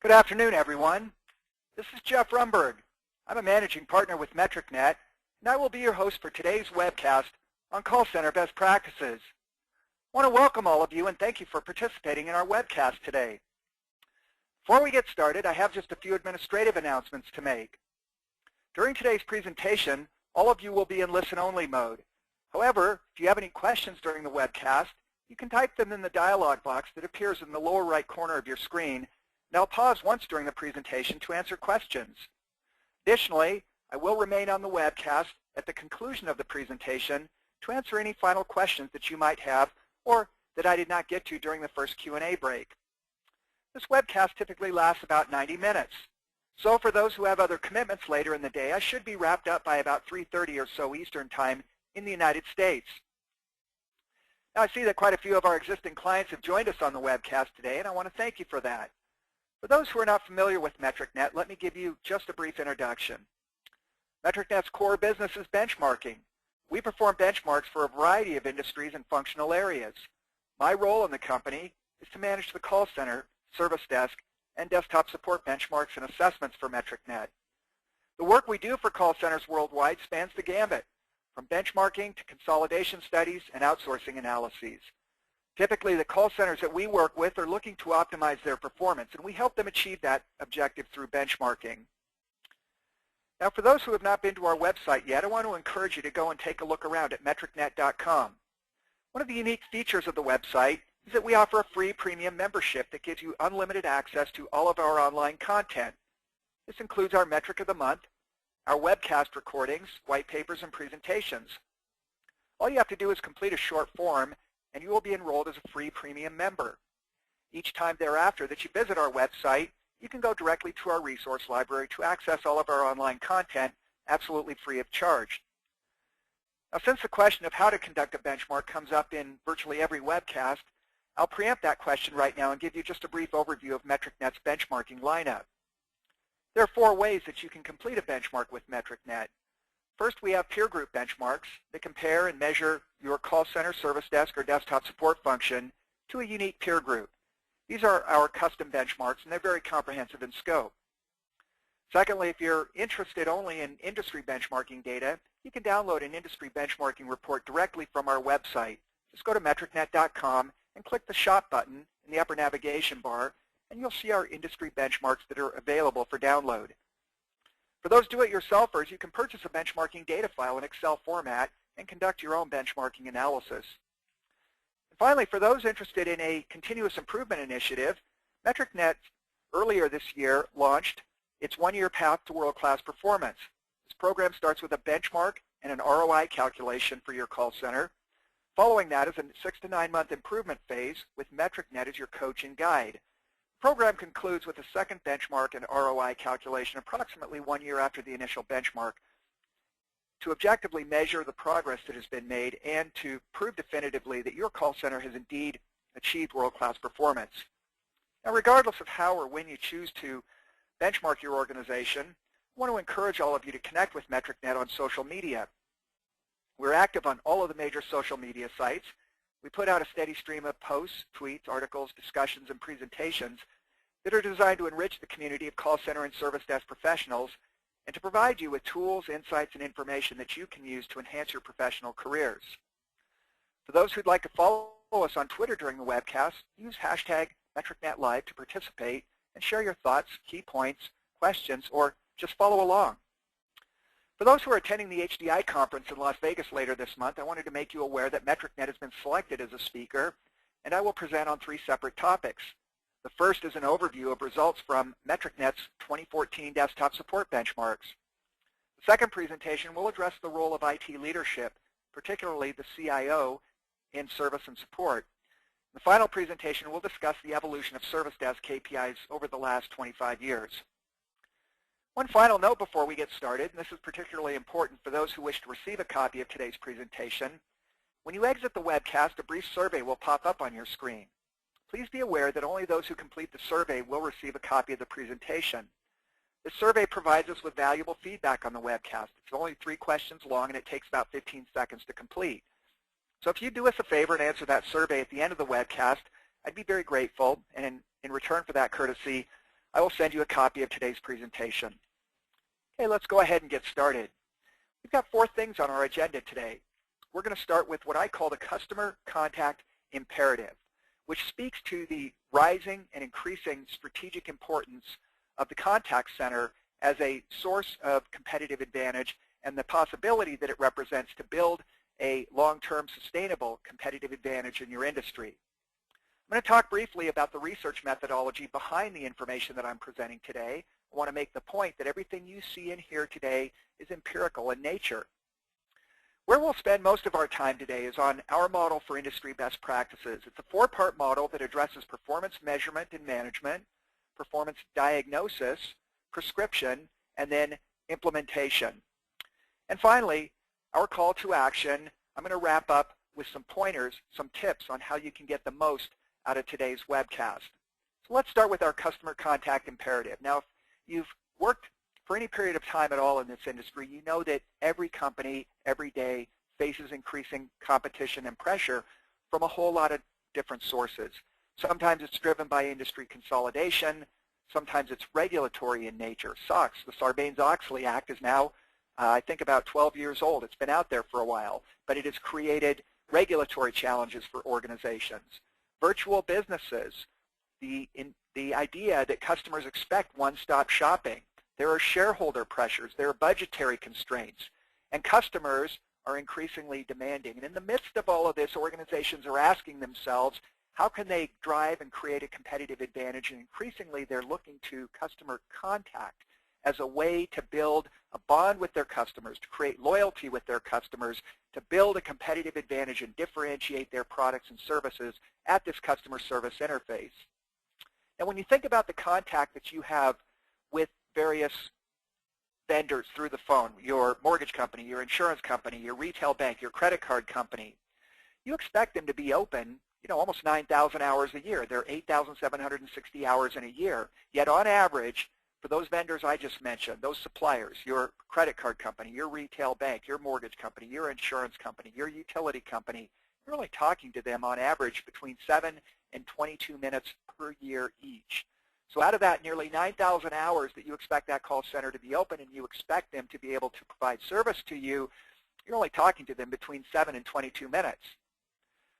Good afternoon, everyone. This is Jeff Rumberg. I'm a managing partner with MetricNet, and I will be your host for today's webcast on call center best practices. I want to welcome all of you and thank you for participating in our webcast today. Before we get started, I have just a few administrative announcements to make. During today's presentation, all of you will be in listen-only mode. However, if you have any questions during the webcast, you can type them in the dialog box that appears in the lower right corner of your screen, and I'll pause once during the presentation to answer questions. Additionally, I will remain on the webcast at the conclusion of the presentation to answer any final questions that you might have or that I did not get to during the first Q&A break. This webcast typically lasts about 90 minutes. So for those who have other commitments later in the day, I should be wrapped up by about 3:30 or so Eastern Time in the United States. Now I see that quite a few of our existing clients have joined us on the webcast today, and I want to thank you for that. For those who are not familiar with MetricNet, let me give you just a brief introduction. MetricNet's core business is benchmarking. We perform benchmarks for a variety of industries and functional areas. My role in the company is to manage the call center, service desk, and desktop support benchmarks and assessments for MetricNet. The work we do for call centers worldwide spans the gambit, from benchmarking to consolidation studies and outsourcing analyses. Typically, the call centers that we work with are looking to optimize their performance, and we help them achieve that objective through benchmarking. Now, for those who have not been to our website yet, I want to encourage you to go and take a look around at MetricNet.com. One of the unique features of the website is that we offer a free premium membership that gives you unlimited access to all of our online content. This includes our Metric of the Month, our webcast recordings, white papers, and presentations. All you have to do is complete a short form, and you will be enrolled as a free premium member. Each time thereafter that you visit our website, you can go directly to our resource library to access all of our online content absolutely free of charge. Now, since the question of how to conduct a benchmark comes up in virtually every webcast, I'll preempt that question right now and give you just a brief overview of MetricNet's benchmarking lineup. There are 4 ways that you can complete a benchmark with MetricNet. First, we have peer group benchmarks that compare and measure your call center, service desk, or desktop support function to a unique peer group. These are our custom benchmarks, and they're very comprehensive in scope. Secondly, if you're interested only in industry benchmarking data, you can download an industry benchmarking report directly from our website. Just go to MetricNet.com and click the Shop button in the upper navigation bar, and you'll see our industry benchmarks that are available for download. For those do-it-yourselfers, you can purchase a benchmarking data file in Excel format and conduct your own benchmarking analysis. And finally, for those interested in a continuous improvement initiative, MetricNet earlier this year launched its 1-year path to world-class performance. This program starts with a benchmark and an ROI calculation for your call center. Following that is a 6 to 9 month improvement phase with MetricNet as your coach and guide. The program concludes with a second benchmark and ROI calculation approximately 1 year after the initial benchmark to objectively measure the progress that has been made and to prove definitively that your call center has indeed achieved world-class performance. Now, regardless of how or when you choose to benchmark your organization, I want to encourage all of you to connect with MetricNet on social media. We're active on all of the major social media sites. We put out a steady stream of posts, tweets, articles, discussions, and presentations that are designed to enrich the community of call center and service desk professionals and to provide you with tools, insights, and information that you can use to enhance your professional careers. For those who'd like to follow us on Twitter during the webcast, use hashtag MetricNetLive to participate and share your thoughts, key points, questions, or just follow along. For those who are attending the HDI conference in Las Vegas later this month, I wanted to make you aware that MetricNet has been selected as a speaker, and I will present on 3 separate topics. The first is an overview of results from MetricNet's 2014 desktop support benchmarks. The second presentation will address the role of IT leadership, particularly the CIO, in service and support. The final presentation will discuss the evolution of service desk KPIs over the last 25 years. One final note before we get started, and this is particularly important for those who wish to receive a copy of today's presentation. When you exit the webcast, a brief survey will pop up on your screen. Please be aware that only those who complete the survey will receive a copy of the presentation. The survey provides us with valuable feedback on the webcast. It's only 3 questions long, and it takes about 15 seconds to complete. So if you do us a favor and answer that survey at the end of the webcast, I'd be very grateful, and in return for that courtesy, I will send you a copy of today's presentation. Okay, let's go ahead and get started. We've got 4 things on our agenda today. We're going to start with what I call the customer contact imperative, which speaks to the rising and increasing strategic importance of the contact center as a source of competitive advantage and the possibility that it represents to build a long-term sustainable competitive advantage in your industry. I'm going to talk briefly about the research methodology behind the information that I'm presenting today. I want to make the point that everything you see in here today is empirical in nature. Where we'll spend most of our time today is on our model for industry best practices. It's a 4-part model that addresses performance measurement and management, performance diagnosis, prescription, and then implementation. And finally, our call to action, I'm going to wrap up with some pointers, some tips on how you can get the most out of today's webcast. So let's start with our customer contact imperative. Now, if you've worked for any period of time at all in this industry, you know that every company, every day, faces increasing competition and pressure from a whole lot of different sources. Sometimes it's driven by industry consolidation. Sometimes it's regulatory in nature. SOX, the Sarbanes-Oxley Act, is now, I think, about 12 years old. It's been out there for a while, but it has created regulatory challenges for organizations. Virtual businesses, the idea that customers expect one-stop shopping. There are shareholder pressures. There are budgetary constraints. And customers are increasingly demanding. And in the midst of all of this, organizations are asking themselves, how can they drive and create a competitive advantage? And increasingly, they're looking to customer contact as a way to build a bond with their customers, to create loyalty with their customers, to build a competitive advantage and differentiate their products and services at this customer service interface. Now, when you think about the contact that you have with various vendors through the phone, your mortgage company, your insurance company, your retail bank, your credit card company, you expect them to be open, almost 9,000 hours a year. There are 8,760 hours in a year. Yet on average, for those vendors I just mentioned, those suppliers, your credit card company, your retail bank, your mortgage company, your insurance company, your utility company, you're only talking to them on average between 7 and 22 minutes per year each. So out of that nearly 9,000 hours that you expect that call center to be open and you expect them to be able to provide service to you, you're only talking to them between 7 and 22 minutes.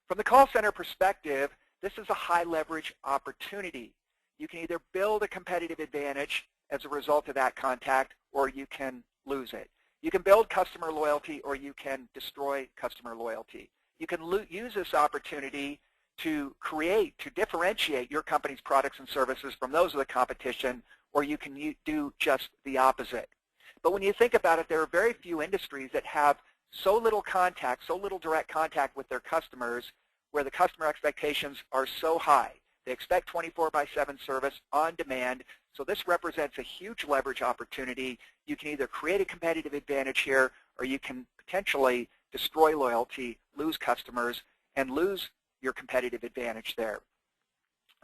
From the call center perspective, this is a high leverage opportunity. You can either build a competitive advantage as a result of that contact, or you can lose it. You can build customer loyalty, or you can destroy customer loyalty. You can use this opportunity to differentiate your company's products and services from those of the competition, or you can do just the opposite. But when you think about it, there are very few industries that have so little contact, so little direct contact with their customers, where the customer expectations are so high. They expect 24/7 service on demand, so this represents a huge leverage opportunity. You can either create a competitive advantage here, or you can potentially destroy loyalty, lose customers, and lose your competitive advantage there.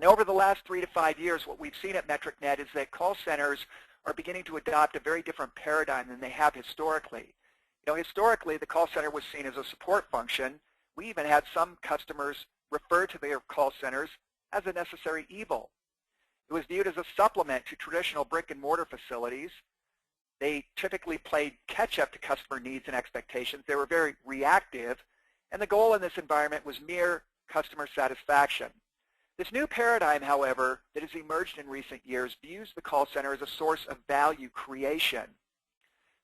Now, over the last 3 to 5 years, what we've seen at MetricNet is that call centers are beginning to adopt a very different paradigm than they have historically. Historically, the call center was seen as a support function. We even had some customers refer to their call centers as a necessary evil. It was viewed as a supplement to traditional brick-and-mortar facilities. They typically played catch-up to customer needs and expectations. They were very reactive, and the goal in this environment was mere customer satisfaction. This new paradigm, however, that has emerged in recent years views the call center as a source of value creation.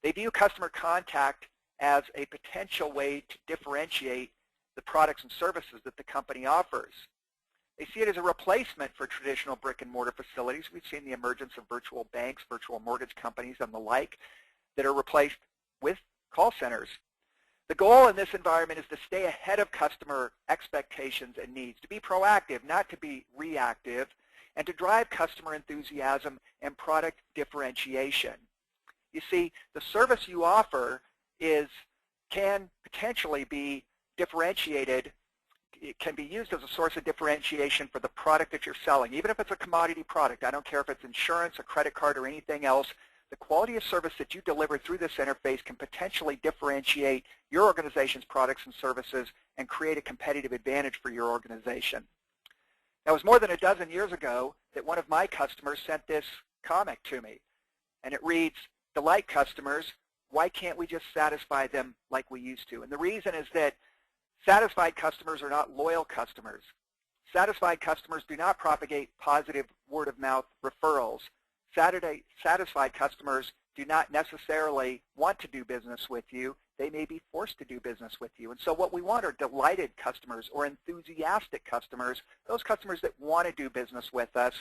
They view customer contact as a potential way to differentiate the products and services that the company offers. They see it as a replacement for traditional brick-and-mortar facilities. We've seen the emergence of virtual banks, virtual mortgage companies, and the like that are replaced with call centers. The goal in this environment is to stay ahead of customer expectations and needs, to be proactive, not to be reactive, and to drive customer enthusiasm and product differentiation. You see, the service you offer can potentially be differentiated. It can be used as a source of differentiation for the product that you're selling, even if it's a commodity product. I don't care if it's insurance, a credit card, or anything else. The quality of service that you deliver through this interface can potentially differentiate your organization's products and services and create a competitive advantage for your organization. Now, it was more than a dozen years ago that one of my customers sent this comic to me, and it reads, "Delight customers, why can't we just satisfy them like we used to?" And the reason is that satisfied customers are not loyal customers. Satisfied customers do not propagate positive word-of-mouth referrals. Satisfied customers do not necessarily want to do business with you. They may be forced to do business with you. And so what we want are delighted customers or enthusiastic customers, those customers that want to do business with us.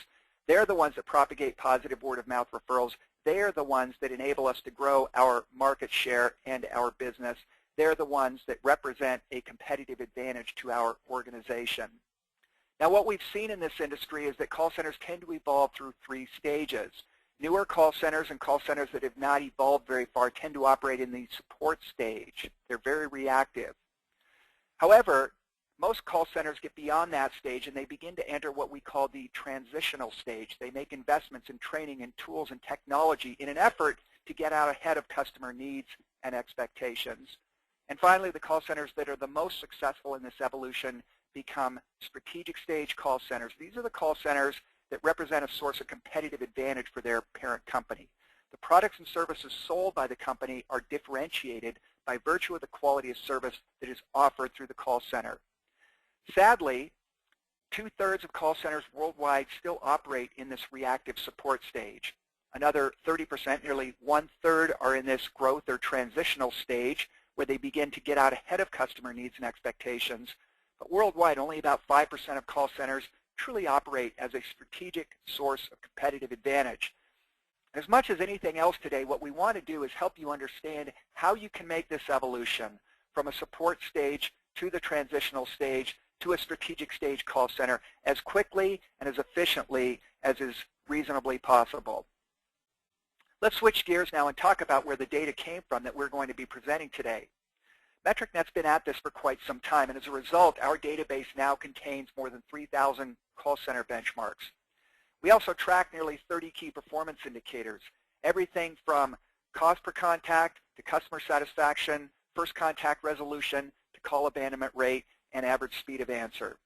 They're the ones that propagate positive word-of-mouth referrals. They are the ones that enable us to grow our market share and our business. They're the ones that represent a competitive advantage to our organization. Now, what we've seen in this industry is that call centers tend to evolve through three stages. Newer call centers and call centers that have not evolved very far tend to operate in the support stage. They're very reactive. However, most call centers get beyond that stage and they begin to enter what we call the transitional stage. They make investments in training and tools and technology in an effort to get out ahead of customer needs and expectations. And finally, the call centers that are the most successful in this evolution become strategic stage call centers. These are the call centers that represent a source of competitive advantage for their parent company. The products and services sold by the company are differentiated by virtue of the quality of service that is offered through the call center. Sadly, 2/3 of call centers worldwide still operate in this reactive support stage. Another 30%, nearly 1/3, are in this growth or transitional stage where they begin to get out ahead of customer needs and expectations. But worldwide, only about 5% of call centers truly operate as a strategic source of competitive advantage. As much as anything else today, what we want to do is help you understand how you can make this evolution from a support stage to the transitional stage to a strategic stage call center as quickly and as efficiently as is reasonably possible. Let's switch gears now and talk about where the data came from that we're going to be presenting today. MetricNet's been at this for quite some time, and as a result, our database now contains more than 3,000 call center benchmarks. We also track nearly 30 key performance indicators, everything from cost per contact to customer satisfaction, first contact resolution to call abandonment rate and average speed of answer.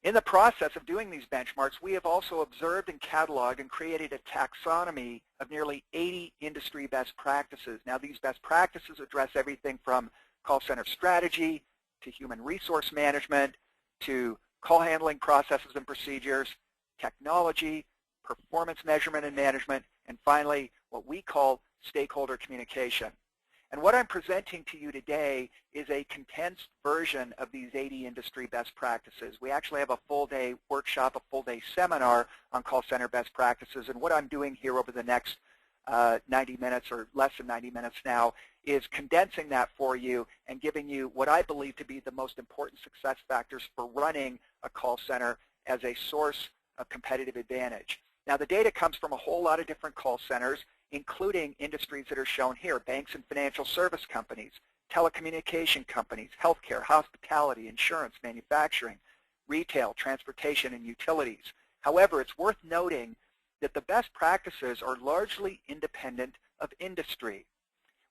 In the process of doing these benchmarks, we have also observed and cataloged and created a taxonomy of nearly 80 industry best practices. Now, these best practices address everything from call center strategy to human resource management to call handling processes and procedures, technology, performance measurement and management, and finally, what we call stakeholder communication. And what I'm presenting to you today is a condensed version of these 80 industry best practices. We actually have a full-day workshop, a full-day seminar on call center best practices, and what I'm doing here over the next 90 minutes or less than 90 minutes now is condensing that for you and giving you what I believe to be the most important success factors for running a call center as a source of competitive advantage. Now, the data comes from a whole lot of different call centers, including industries that are shown here: banks and financial service companies, telecommunication companies, healthcare, hospitality, insurance, manufacturing, retail, transportation, and utilities. However, it's worth noting that the best practices are largely independent of industry.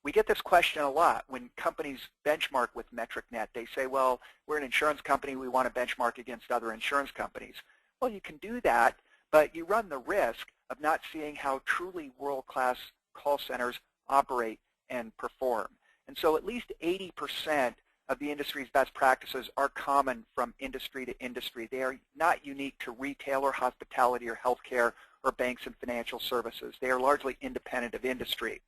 We get this question a lot when companies benchmark with MetricNet. They say, well, we're an insurance company, we want to benchmark against other insurance companies. Well, you can do that, but you run the risk of not seeing how truly world-class call centers operate and perform. And so at least 80% of the industry's best practices are common from industry to industry. They are not unique to retail or hospitality or healthcare or banks and financial services. They are largely independent of industry.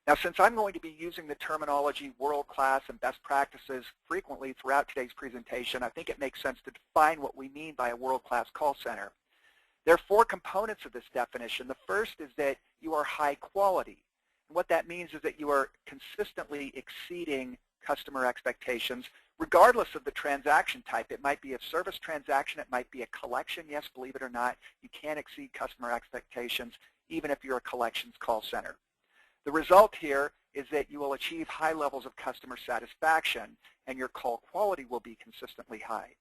Now, since I'm going to be using the terminology world-class and best practices frequently throughout today's presentation, I think it makes sense to define what we mean by a world-class call center. There are 4 components of this definition. The first is that you are high quality. And what that means is that you are consistently exceeding customer expectations, regardless of the transaction type. It might be a service transaction, it might be a collection. Yes, believe it or not, you can exceed customer expectations even if you're a collections call center. The result here is that you will achieve high levels of customer satisfaction and your call quality will be consistently high.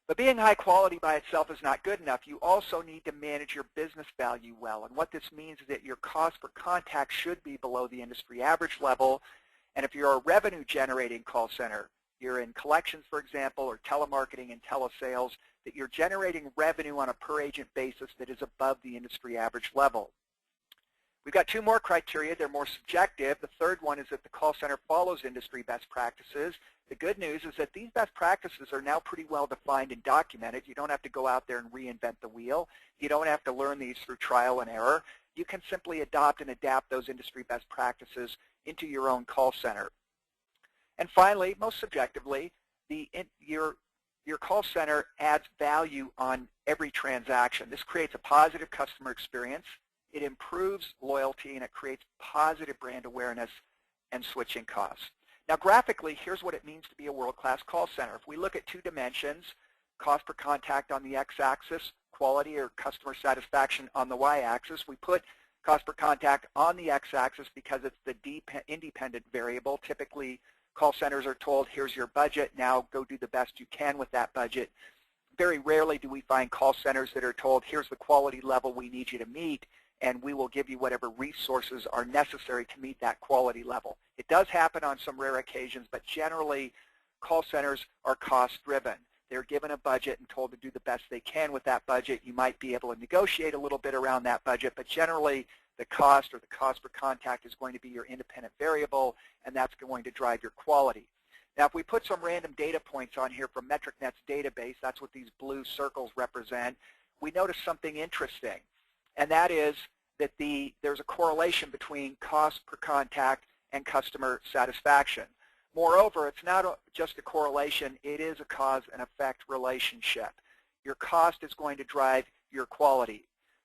But being high quality by itself is not good enough. You also need to manage your business value well. And what this means is that your cost per contact should be below the industry average level. And if you're a revenue generating call center, you're in collections, for example, or telemarketing and telesales, that you're generating revenue on a per agent basis that is above the industry average level. We've got two more criteria. They're more subjective. The third one is that the call center follows industry best practices. The good news is that these best practices are now pretty well defined and documented. You don't have to go out there and reinvent the wheel. You don't have to learn these through trial and error. You can simply adopt and adapt those industry best practices into your own call center. And finally, most subjectively, your call center adds value on every transaction. This creates a positive customer experience. It improves loyalty, and it creates positive brand awareness and switching costs. Now, graphically, here's what it means to be a world-class call center. If we look at two dimensions, cost per contact on the x-axis, quality or customer satisfaction on the y-axis, we put cost per contact on the x-axis because it's the independent variable. Typically, call centers are told, here's your budget, now go do the best you can with that budget. Very rarely do we find call centers that are told, here's the quality level we need you to meet, and we will give you whatever resources are necessary to meet that quality level. It does happen on some rare occasions, but generally call centers are cost-driven. They're given a budget and told to do the best they can with that budget. You might be able to negotiate a little bit around that budget, but generally the cost or the cost per contact is going to be your independent variable, and that's going to drive your quality. Now, if we put some random data points on here from MetricNet's database, that's what these blue circles represent, we notice something interesting. And that is that there's a correlation between cost per contact and customer satisfaction. Moreover, it's not just a correlation, it is a cause and effect relationship. Your cost is going to drive your quality.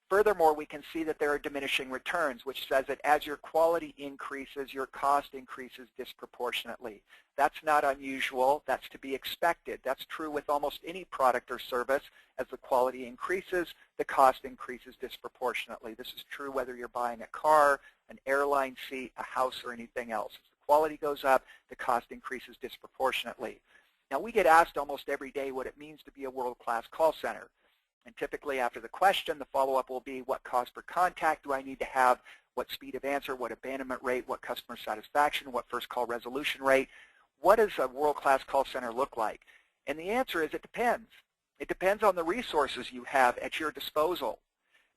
Furthermore, we can see that there are diminishing returns, which says that as your quality increases, your cost increases disproportionately. That's not unusual. That's to be expected. That's true with almost any product or service. As the quality increases, the cost increases disproportionately. This is true whether you're buying a car, an airline seat, a house, or anything else. As the quality goes up, the cost increases disproportionately. Now, we get asked almost every day what it means to be a world-class call center. And typically after the question, the follow-up will be, what cost per contact do I need to have? What speed of answer? What abandonment rate? What customer satisfaction? What first call resolution rate? What does a world-class call center look like? And the answer is it depends. It depends on the resources you have at your disposal.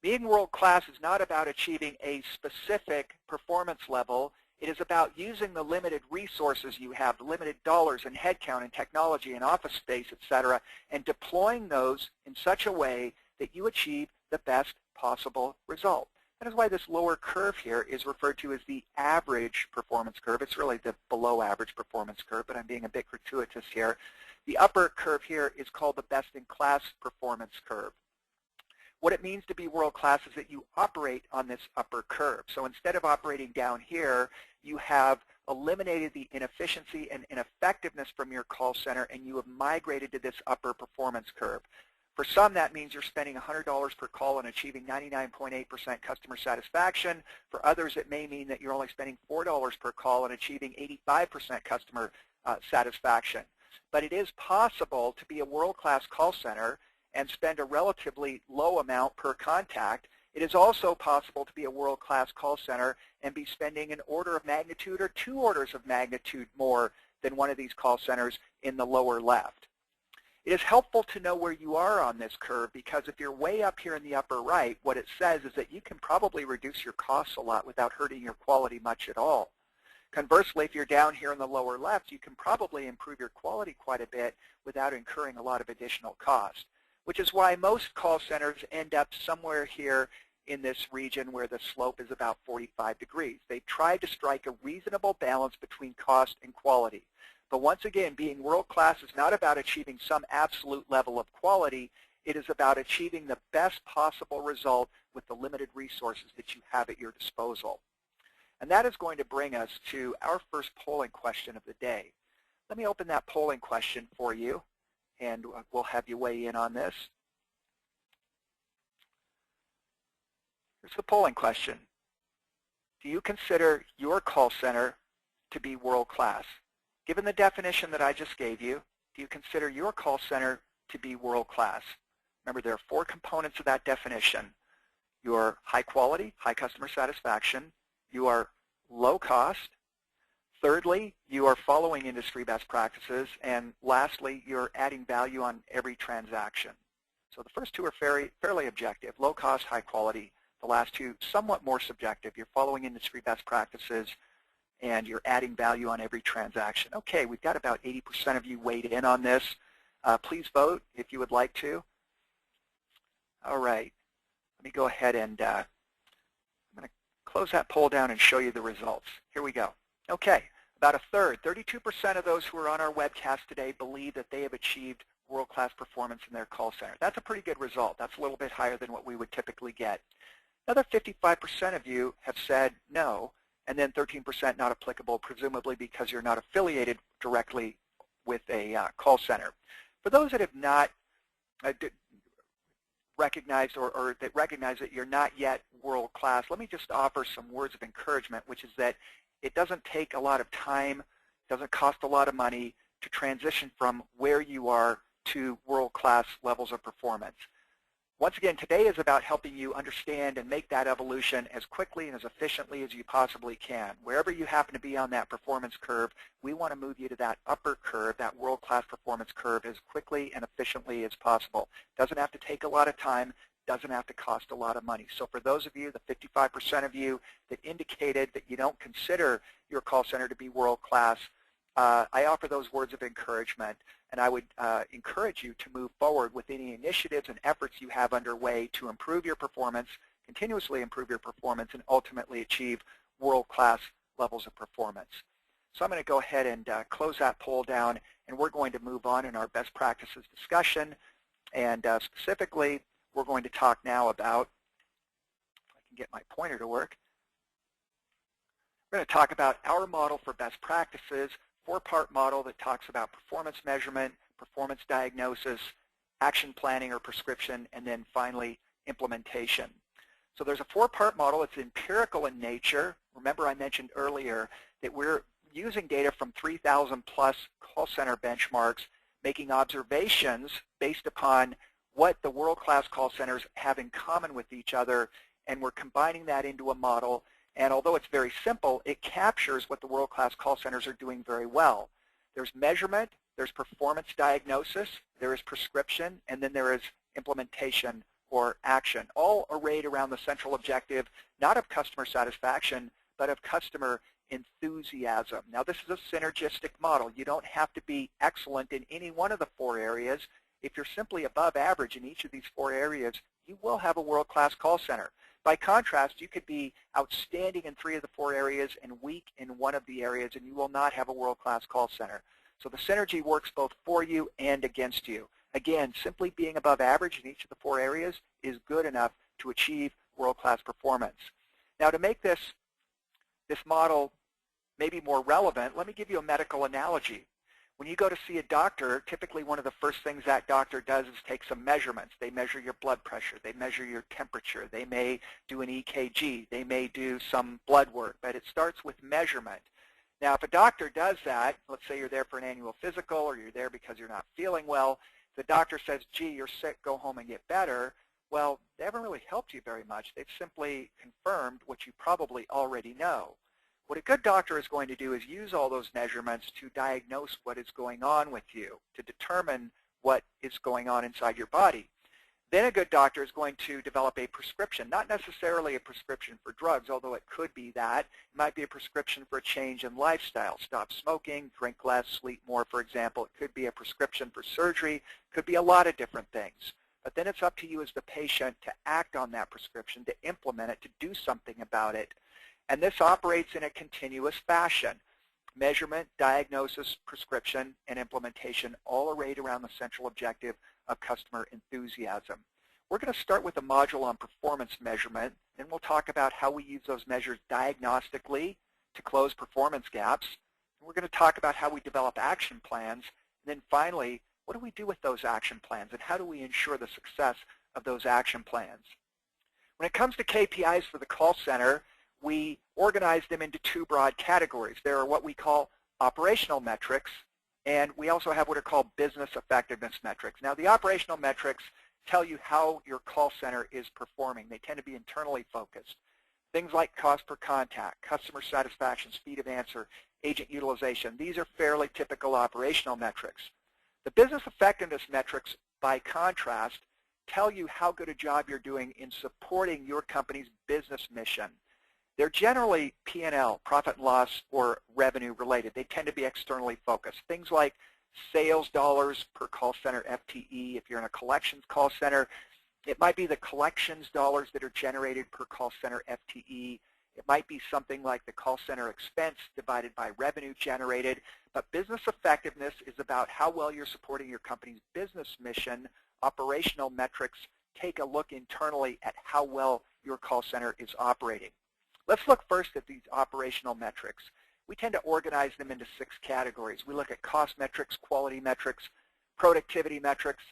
Being world-class is not about achieving a specific performance level. It is about using the limited resources you have, the limited dollars and headcount and technology and office space, etc., and deploying those in such a way that you achieve the best possible result. That is why this lower curve here is referred to as the average performance curve. It's really the below average performance curve, but I'm being a bit gratuitous here. The upper curve here is called the best-in-class performance curve. What it means to be world-class is that you operate on this upper curve. So instead of operating down here, you have eliminated the inefficiency and ineffectiveness from your call center, and you have migrated to this upper performance curve. For some, that means you're spending $100 per call and achieving 99.8% customer satisfaction. For others, it may mean that you're only spending $4 per call and achieving 85% customer satisfaction. But it is possible to be a world-class call center and spend a relatively low amount per contact. It is also possible to be a world-class call center and be spending an order of magnitude or 2 orders of magnitude more than one of these call centers in the lower left. It is helpful to know where you are on this curve, because if you're way up here in the upper right, what it says is that you can probably reduce your costs a lot without hurting your quality much at all. Conversely, if you're down here in the lower left, you can probably improve your quality quite a bit without incurring a lot of additional cost, which is why most call centers end up somewhere here in this region where the slope is about 45 degrees. They've tried to strike a reasonable balance between cost and quality. But once again, being world-class is not about achieving some absolute level of quality. It is about achieving the best possible result with the limited resources that you have at your disposal. And that is going to bring us to our first polling question of the day. Let me open that polling question for you, and we'll have you weigh in on this. Here's the polling question. Do you consider your call center to be world-class? Given the definition that I just gave you, do you consider your call center to be world-class? Remember, there are 4 components of that definition. Your high quality, high customer satisfaction. You are low cost. Thirdly, you are following industry best practices. And lastly, you're adding value on every transaction. So the first two are fairly objective, low cost, high quality. The last two, somewhat more subjective. You're following industry best practices and you're adding value on every transaction. Okay, we've got about 80% of you weighed in on this. Please vote if you would like to. All right, let me go ahead and I'm going to close that poll down and show you the results. Here we go. Okay, about a third, 32% of those who are on our webcast today believe that they have achieved world-class performance in their call center. That's a pretty good result. That's a little bit higher than what we would typically get. Another 55% of you have said no, and then 13% not applicable, presumably because you're not affiliated directly with a call center. For those that have not recognized or that recognize that you're not yet world-class, let me just offer some words of encouragement, which is that it doesn't take a lot of time, doesn't cost a lot of money to transition from where you are to world-class levels of performance. Once again, today is about helping you understand and make that evolution as quickly and as efficiently as you possibly can. Wherever you happen to be on that performance curve, we want to move you to that upper curve, that world-class performance curve, as quickly and efficiently as possible. Doesn't have to take a lot of time, doesn't have to cost a lot of money. So for those of you, the 55% of you that indicated that you don't consider your call center to be world-class, I offer those words of encouragement, and I would encourage you to move forward with any initiatives and efforts you have underway to improve your performance, continuously improve your performance, and ultimately achieve world-class levels of performance. So I'm going to go ahead and close that poll down, and we're going to move on in our best practices discussion. And specifically, we're going to talk now about, if I can get my pointer to work, we're going to talk about our model for best practices, four-part model that talks about performance measurement, performance diagnosis, action planning or prescription, and then finally implementation. So there's a four-part model. It's empirical in nature. Remember I mentioned earlier that we're using data from 3,000 plus call center benchmarks, making observations based upon what the world-class call centers have in common with each other, and we're combining that into a model. And although it's very simple, it captures what the world-class call centers are doing very well. There's measurement, there's performance diagnosis, there is prescription, and then there is implementation or action, all arrayed around the central objective, not of customer satisfaction, but of customer enthusiasm. Now, this is a synergistic model. You don't have to be excellent in any one of the four areas. If you're simply above average in each of these four areas, you will have a world-class call center. By contrast, you could be outstanding in three of the four areas and weak in one of the areas, and you will not have a world-class call center. So the synergy works both for you and against you. Again, simply being above average in each of the four areas is good enough to achieve world-class performance. Now, to make this model maybe more relevant, let me give you a medical analogy. When you go to see a doctor, typically one of the first things that doctor does is take some measurements. They measure your blood pressure. They measure your temperature. They may do an EKG. They may do some blood work, but it starts with measurement. Now, if a doctor does that, let's say you're there for an annual physical or you're there because you're not feeling well, the doctor says, gee, you're sick, go home and get better. Well, they haven't really helped you very much. They've simply confirmed what you probably already know. What a good doctor is going to do is use all those measurements to diagnose what is going on with you, to determine what is going on inside your body. Then a good doctor is going to develop a prescription, not necessarily a prescription for drugs, although it could be that. It might be a prescription for a change in lifestyle, stop smoking, drink less, sleep more, for example. It could be a prescription for surgery. It could be a lot of different things. But then it's up to you as the patient to act on that prescription, to implement it, to do something about it. And this operates in a continuous fashion. Measurement, diagnosis, prescription, and implementation all arrayed around the central objective of customer enthusiasm. We're going to start with a module on performance measurement, and we'll talk about how we use those measures diagnostically to close performance gaps. And we're going to talk about how we develop action plans, and then finally, what do we do with those action plans, and how do we ensure the success of those action plans? When it comes to KPIs for the call center, we organize them into two broad categories. There are what we call operational metrics, and we also have what are called business effectiveness metrics. Now, the operational metrics tell you how your call center is performing. They tend to be internally focused. Things like cost per contact, customer satisfaction, speed of answer, agent utilization. These are fairly typical operational metrics. The business effectiveness metrics, by contrast, tell you how good a job you're doing in supporting your company's business mission. They're generally P&L, profit and loss, or revenue related. They tend to be externally focused. Things like sales dollars per call center FTE. If you're in a collections call center, it might be the collections dollars that are generated per call center FTE. It might be something like the call center expense divided by revenue generated. But business effectiveness is about how well you're supporting your company's business mission. Operational metrics take a look internally at how well your call center is operating. Let's look first at these operational metrics. We tend to organize them into 6 categories. We look at cost metrics, quality metrics, productivity metrics,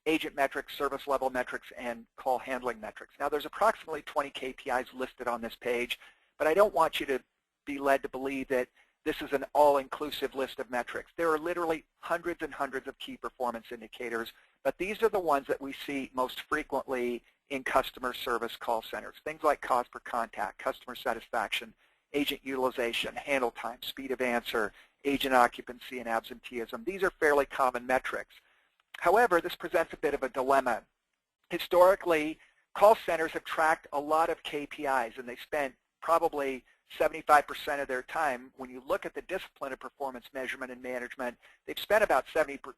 agent metrics, service level metrics, and call handling metrics. Now, there's approximately 20 KPIs listed on this page, but I don't want you to be led to believe that this is an all-inclusive list of metrics. There are literally hundreds and hundreds of key performance indicators, but these are the ones that we see most frequently in customer service call centers. Things like cost per contact, customer satisfaction, agent utilization, handle time, speed of answer, agent occupancy, and absenteeism. These are fairly common metrics. However, this presents a bit of a dilemma. Historically, call centers have tracked a lot of KPIs, and they spent probably 75% of their time. When you look at the discipline of performance measurement and management, they've spent about 75%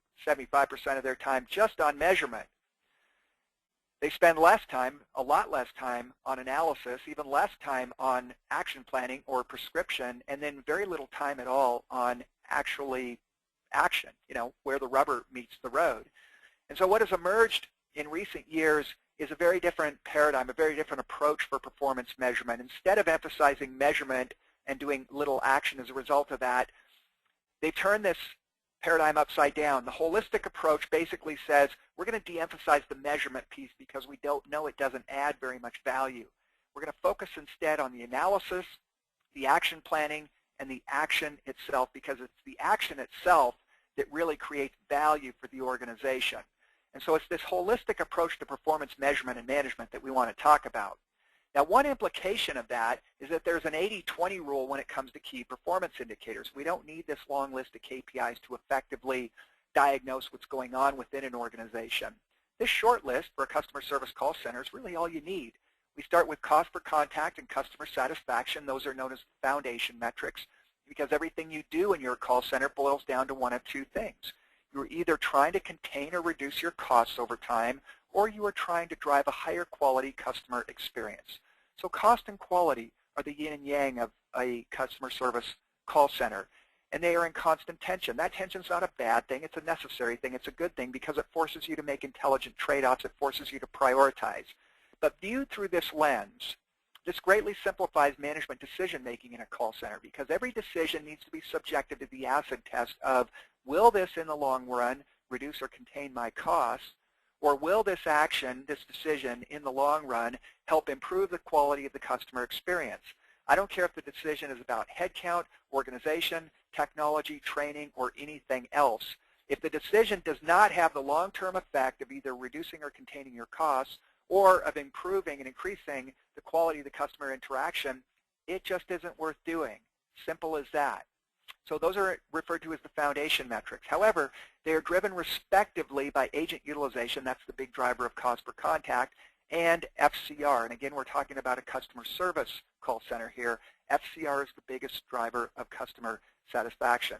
of their time just on measurement. They spend less time, a lot less time, on analysis, even less time on action planning or prescription, and then very little time at all on actually action, where the rubber meets the road. And so what has emerged in recent years is a very different paradigm, a very different approach for performance measurement. Instead of emphasizing measurement and doing little action as a result of that, they've turned this paradigm upside down. The holistic approach basically says we're going to de-emphasize the measurement piece because we don't know it doesn't add very much value. We're going to focus instead on the analysis, the action planning, and the action itself, because it's the action itself that really creates value for the organization. And so it's this holistic approach to performance measurement and management that we want to talk about. Now, one implication of that is that there's an 80-20 rule when it comes to key performance indicators. We don't need this long list of KPIs to effectively diagnose what's going on within an organization. This short list for a customer service call center is really all you need. We start with cost per contact and customer satisfaction. Those are known as foundation metrics because everything you do in your call center boils down to one of 2 things. You're either trying to contain or reduce your costs over time, or you are trying to drive a higher quality customer experience. So cost and quality are the yin and yang of a customer service call center, and they are in constant tension. That tension's not a bad thing. It's a necessary thing. It's a good thing because it forces you to make intelligent trade-offs. It forces you to prioritize. But viewed through this lens, this greatly simplifies management decision-making in a call center because every decision needs to be subjected to the acid test of, will this in the long run reduce or contain my costs? Or will this action, this decision, in the long run, help improve the quality of the customer experience? I don't care if the decision is about headcount, organization, technology, training, or anything else. If the decision does not have the long-term effect of either reducing or containing your costs or of improving and increasing the quality of the customer interaction, it just isn't worth doing. Simple as that. So those are referred to as the foundation metrics. However, they are driven respectively by agent utilization, that's the big driver of cost per contact, and FCR. And again, we're talking about a customer service call center here. FCR is the biggest driver of customer satisfaction.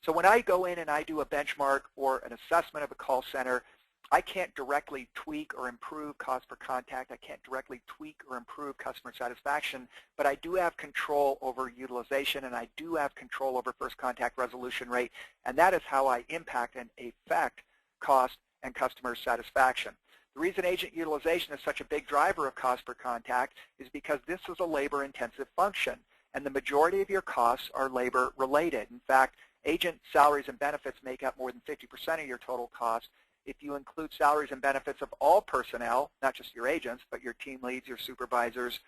So when I go in and I do a benchmark or an assessment of a call center, I can't directly tweak or improve cost per contact. I can't directly tweak or improve customer satisfaction, but I do have control over utilization, and I do have control over first contact resolution rate, and that is how I impact and affect cost and customer satisfaction. The reason agent utilization is such a big driver of cost per contact is because this is a labor-intensive function, and the majority of your costs are labor-related. In fact, agent salaries and benefits make up more than 50% of your total cost. If you include salaries and benefits of all personnel, not just your agents, but your team leads, your supervisors,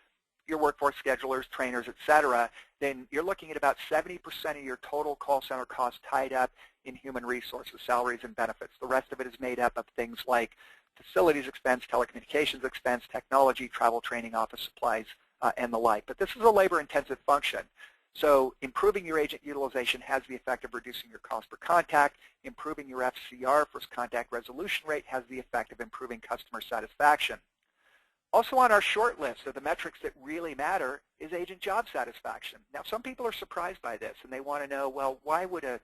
your workforce schedulers, trainers, etc., then you're looking at about 70% of your total call center costs tied up in human resources, salaries and benefits. The rest of it is made up of things like facilities expense, telecommunications expense, technology, travel, training, office supplies, and the like. But this is a labor-intensive function. So improving your agent utilization has the effect of reducing your cost per contact. Improving your FCR, first contact resolution rate, has the effect of improving customer satisfaction. Also on our short list of the metrics that really matter is agent job satisfaction. Now, some people are surprised by this, and they want to know, well, why would an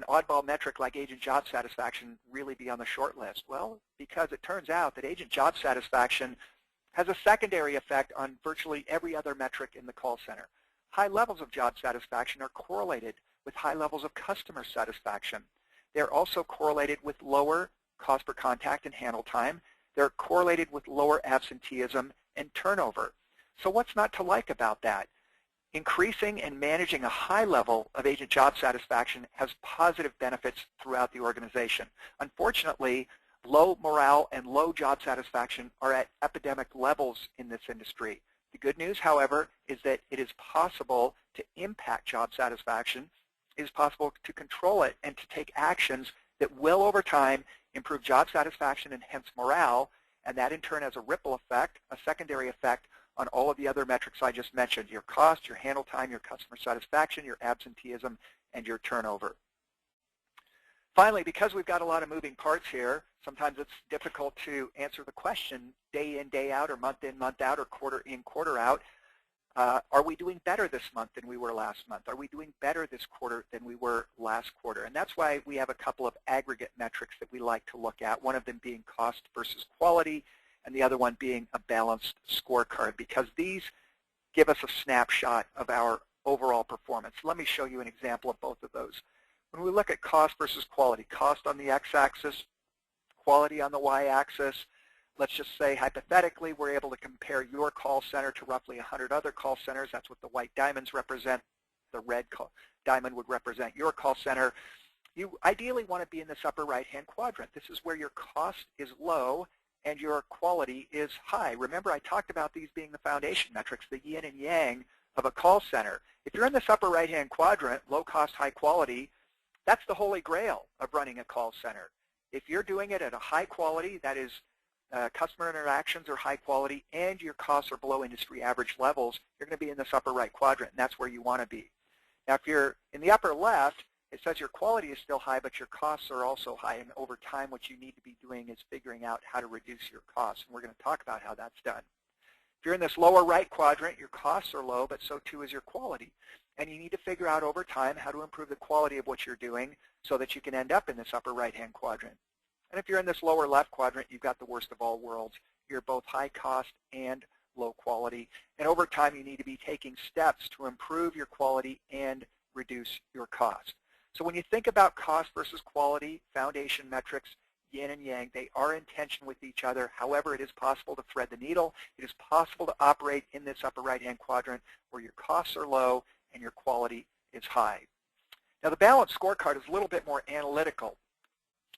oddball metric like agent job satisfaction really be on the short list? Well, because it turns out that agent job satisfaction has a secondary effect on virtually every other metric in the call center. High levels of job satisfaction are correlated with high levels of customer satisfaction. They're also correlated with lower cost per contact and handle time. They're correlated with lower absenteeism and turnover. So what's not to like about that? Increasing and managing a high level of agent job satisfaction has positive benefits throughout the organization. Unfortunately, low morale and low job satisfaction are at epidemic levels in this industry. The good news, however, is that it is possible to impact job satisfaction. It is possible to control it and to take actions that will, over time, improve job satisfaction and hence morale, and that in turn has a ripple effect, a secondary effect on all of the other metrics I just mentioned, your cost, your handle time, your customer satisfaction, your absenteeism, and your turnover. Finally, because we've got a lot of moving parts here, sometimes it's difficult to answer the question day in, day out, or month in, month out, or quarter in, quarter out. Are we doing better this month than we were last month? Are we doing better this quarter than we were last quarter? And that's why we have a couple of aggregate metrics that we like to look at, one of them being cost versus quality, and the other one being a balanced scorecard, because these give us a snapshot of our overall performance. Let me show you an example of both of those. When we look at cost versus quality, cost on the x-axis, quality on the y-axis, let's just say hypothetically we're able to compare your call center to roughly 100 other call centers. That's what the white diamonds represent. The red diamond would represent your call center. You ideally want to be in this upper right-hand quadrant. This is where your cost is low and your quality is high. Remember, I talked about these being the foundation metrics, the yin and yang of a call center. If you're in this upper right-hand quadrant, low cost, high quality, that's the holy grail of running a call center. If you're doing it at a high quality, that is customer interactions are high quality and your costs are below industry average levels, you're going to be in this upper right quadrant, and that's where you want to be. Now, if you're in the upper left, it says your quality is still high, but your costs are also high, and over time what you need to be doing is figuring out how to reduce your costs, and we're going to talk about how that's done. If you're in this lower right quadrant, your costs are low, but so too is your quality. And you need to figure out over time how to improve the quality of what you're doing so that you can end up in this upper right-hand quadrant. And if you're in this lower left quadrant, you've got the worst of all worlds. You're both high cost and low quality. And over time, you need to be taking steps to improve your quality and reduce your cost. So when you think about cost versus quality, foundation metrics, yin and yang, they are in tension with each other. However, it is possible to thread the needle. It is possible to operate in this upper right-hand quadrant where your costs are low and your quality is high. Now, the balanced scorecard is a little bit more analytical.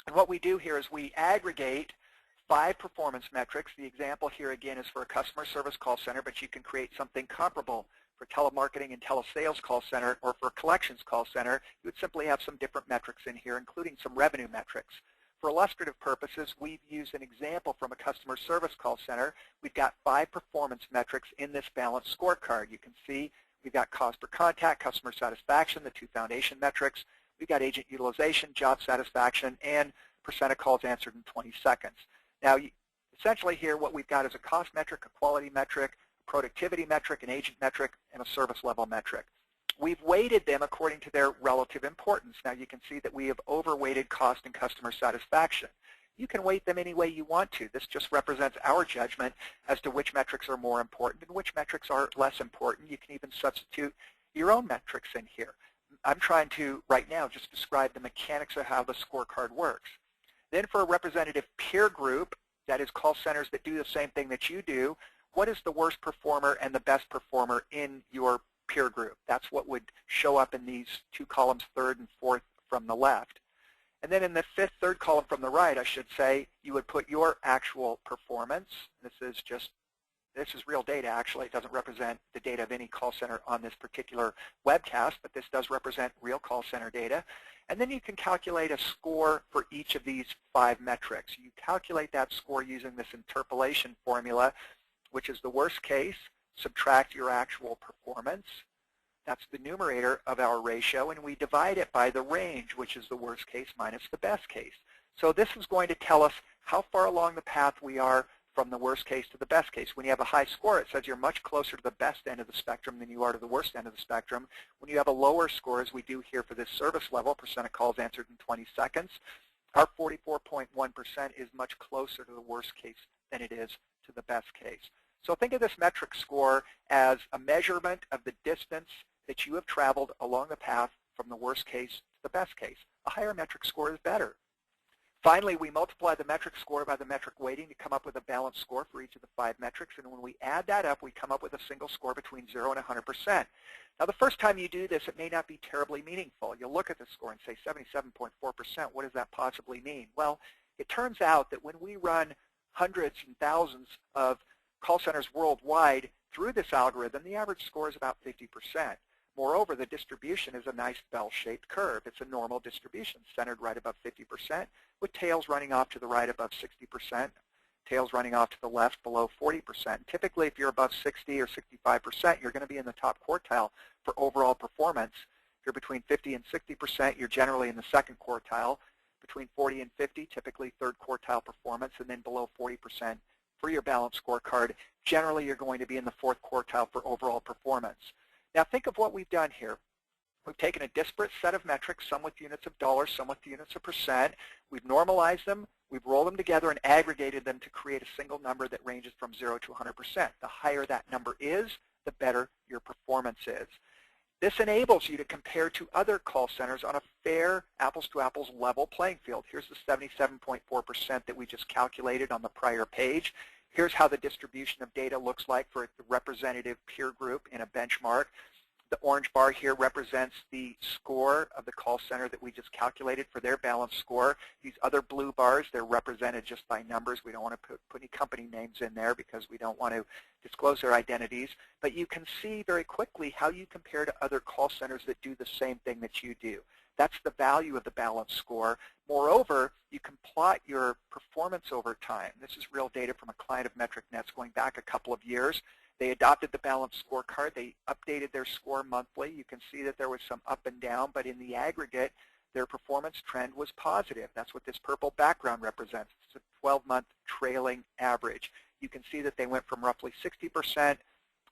And what we do here is we aggregate 5 performance metrics. The example here, again, is for a customer service call center, but you can create something comparable for telemarketing and telesales call center, or for a collections call center. You would simply have some different metrics in here, including some revenue metrics. For illustrative purposes, we've used an example from a customer service call center. We've got 5 performance metrics in this balanced scorecard. You can see we've got cost per contact, customer satisfaction, the 2 foundation metrics. We've got agent utilization, job satisfaction, and percent of calls answered in 20 seconds. Now, essentially here, what we've got is a cost metric, a quality metric, a productivity metric, an agent metric, and a service level metric. We've weighted them according to their relative importance. Now, you can see that we have overweighted cost and customer satisfaction. You can weight them any way you want to. This just represents our judgment as to which metrics are more important and which metrics are less important. You can even substitute your own metrics in here. I'm trying to, right now, just describe the mechanics of how the scorecard works. Then for a representative peer group, that is call centers that do the same thing that you do, what is the worst performer and the best performer in your peer group? That's what would show up in these 2 columns, 3rd and 4th from the left. And then in the 5th, 3rd column from the right, I should say, you would put your actual performance. This is real data, actually. It doesn't represent the data of any call center on this particular webcast, but this does represent real call center data. And then you can calculate a score for each of these 5 metrics. You calculate that score using this interpolation formula, which is the worst case subtract your actual performance. That's the numerator of our ratio, and we divide it by the range, which is the worst case minus the best case. So this is going to tell us how far along the path we are from the worst case to the best case. When you have a high score, it says you're much closer to the best end of the spectrum than you are to the worst end of the spectrum. When you have a lower score, as we do here for this service level, percent of calls answered in 20 seconds, our 44.1% is much closer to the worst case than it is to the best case. So think of this metric score as a measurement of the distance that you have traveled along the path from the worst case to the best case. A higher metric score is better. Finally, we multiply the metric score by the metric weighting to come up with a balanced score for each of the 5 metrics, and when we add that up, we come up with a single score between 0 and 100%. Now, the first time you do this, it may not be terribly meaningful. You'll look at the score and say 77.4%, what does that possibly mean? Well, it turns out that when we run hundreds and thousands of call centers worldwide through this algorithm, the average score is about 50%. Moreover, the distribution is a nice bell-shaped curve. It's a normal distribution, centered right above 50%, with tails running off to the right above 60%, tails running off to the left below 40%. Typically, if you're above 60 or 65%, you're going to be in the top quartile for overall performance. If you're between 50 and 60%, you're generally in the second quartile. Between 40 and 50, typically third quartile performance, and then below 40% for your balanced scorecard. Generally, you're going to be in the fourth quartile for overall performance. Now think of what we've done here. We've taken a disparate set of metrics, some with units of dollars, some with units of percent. We've normalized them, we've rolled them together and aggregated them to create a single number that ranges from 0 to 100%. The higher that number is, the better your performance is. This enables you to compare to other call centers on a fair apples-to-apples level playing field. Here's the 77.4% that we just calculated on the prior page. Here's how the distribution of data looks like for the representative peer group in a benchmark. The orange bar here represents the score of the call center that we just calculated for their balanced score. These other blue bars, they're represented just by numbers. We don't want to put any company names in there because we don't want to disclose their identities. But you can see very quickly how you compare to other call centers that do the same thing that you do. That's the value of the balanced score. Moreover, you can plot your performance over time. This is real data from a client of MetricNet's going back a couple of years. They adopted the balanced scorecard. They updated their score monthly. You can see that there was some up and down, but in the aggregate, their performance trend was positive. That's what this purple background represents. It's a 12-month trailing average. You can see that they went from roughly 60%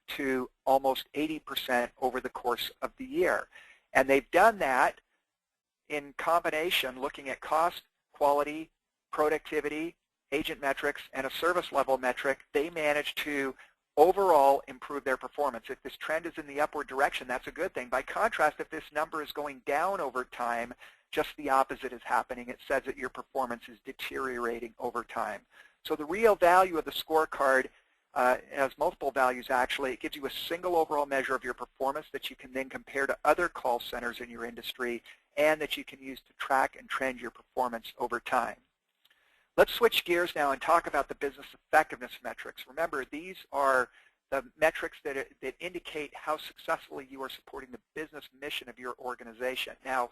to almost 80% over the course of the year. And they've done that in combination, looking at cost, quality, productivity, agent metrics, and a service level metric. They managed to overall improve their performance. If this trend is in the upward direction, that's a good thing. By contrast, if this number is going down over time, just the opposite is happening. It says that your performance is deteriorating over time. So the real value of the scorecard has multiple values actually. It gives you a single overall measure of your performance that you can then compare to other call centers in your industry and that you can use to track and trend your performance over time. Let's switch gears now and talk about the business effectiveness metrics. Remember, these are the metrics that indicate how successfully you are supporting the business mission of your organization. Now,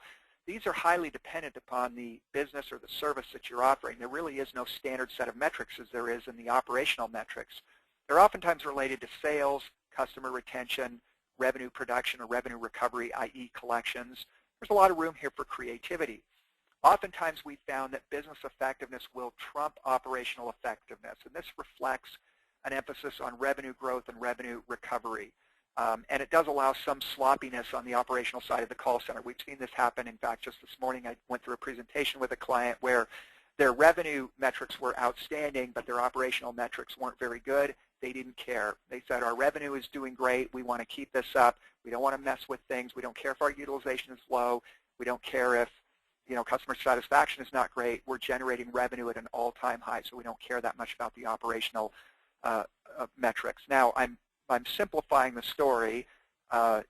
these are highly dependent upon the business or the service that you're offering. There really is no standard set of metrics as there is in the operational metrics. They're oftentimes related to sales, customer retention, revenue production or revenue recovery, i.e. collections. There's a lot of room here for creativity. Oftentimes we found that business effectiveness will trump operational effectiveness, and this reflects an emphasis on revenue growth and revenue recovery. And it does allow some sloppiness on the operational side of the call center. We've seen this happen. In fact, just this morning I went through a presentation with a client where their revenue metrics were outstanding, but their operational metrics weren't very good. They didn't care. They said, our revenue is doing great. We want to keep this up. We don't want to mess with things. We don't care if our utilization is low. We don't care if customer satisfaction is not great. We're generating revenue at an all-time high, so we don't care that much about the operational metrics. Now, I'm simplifying the story.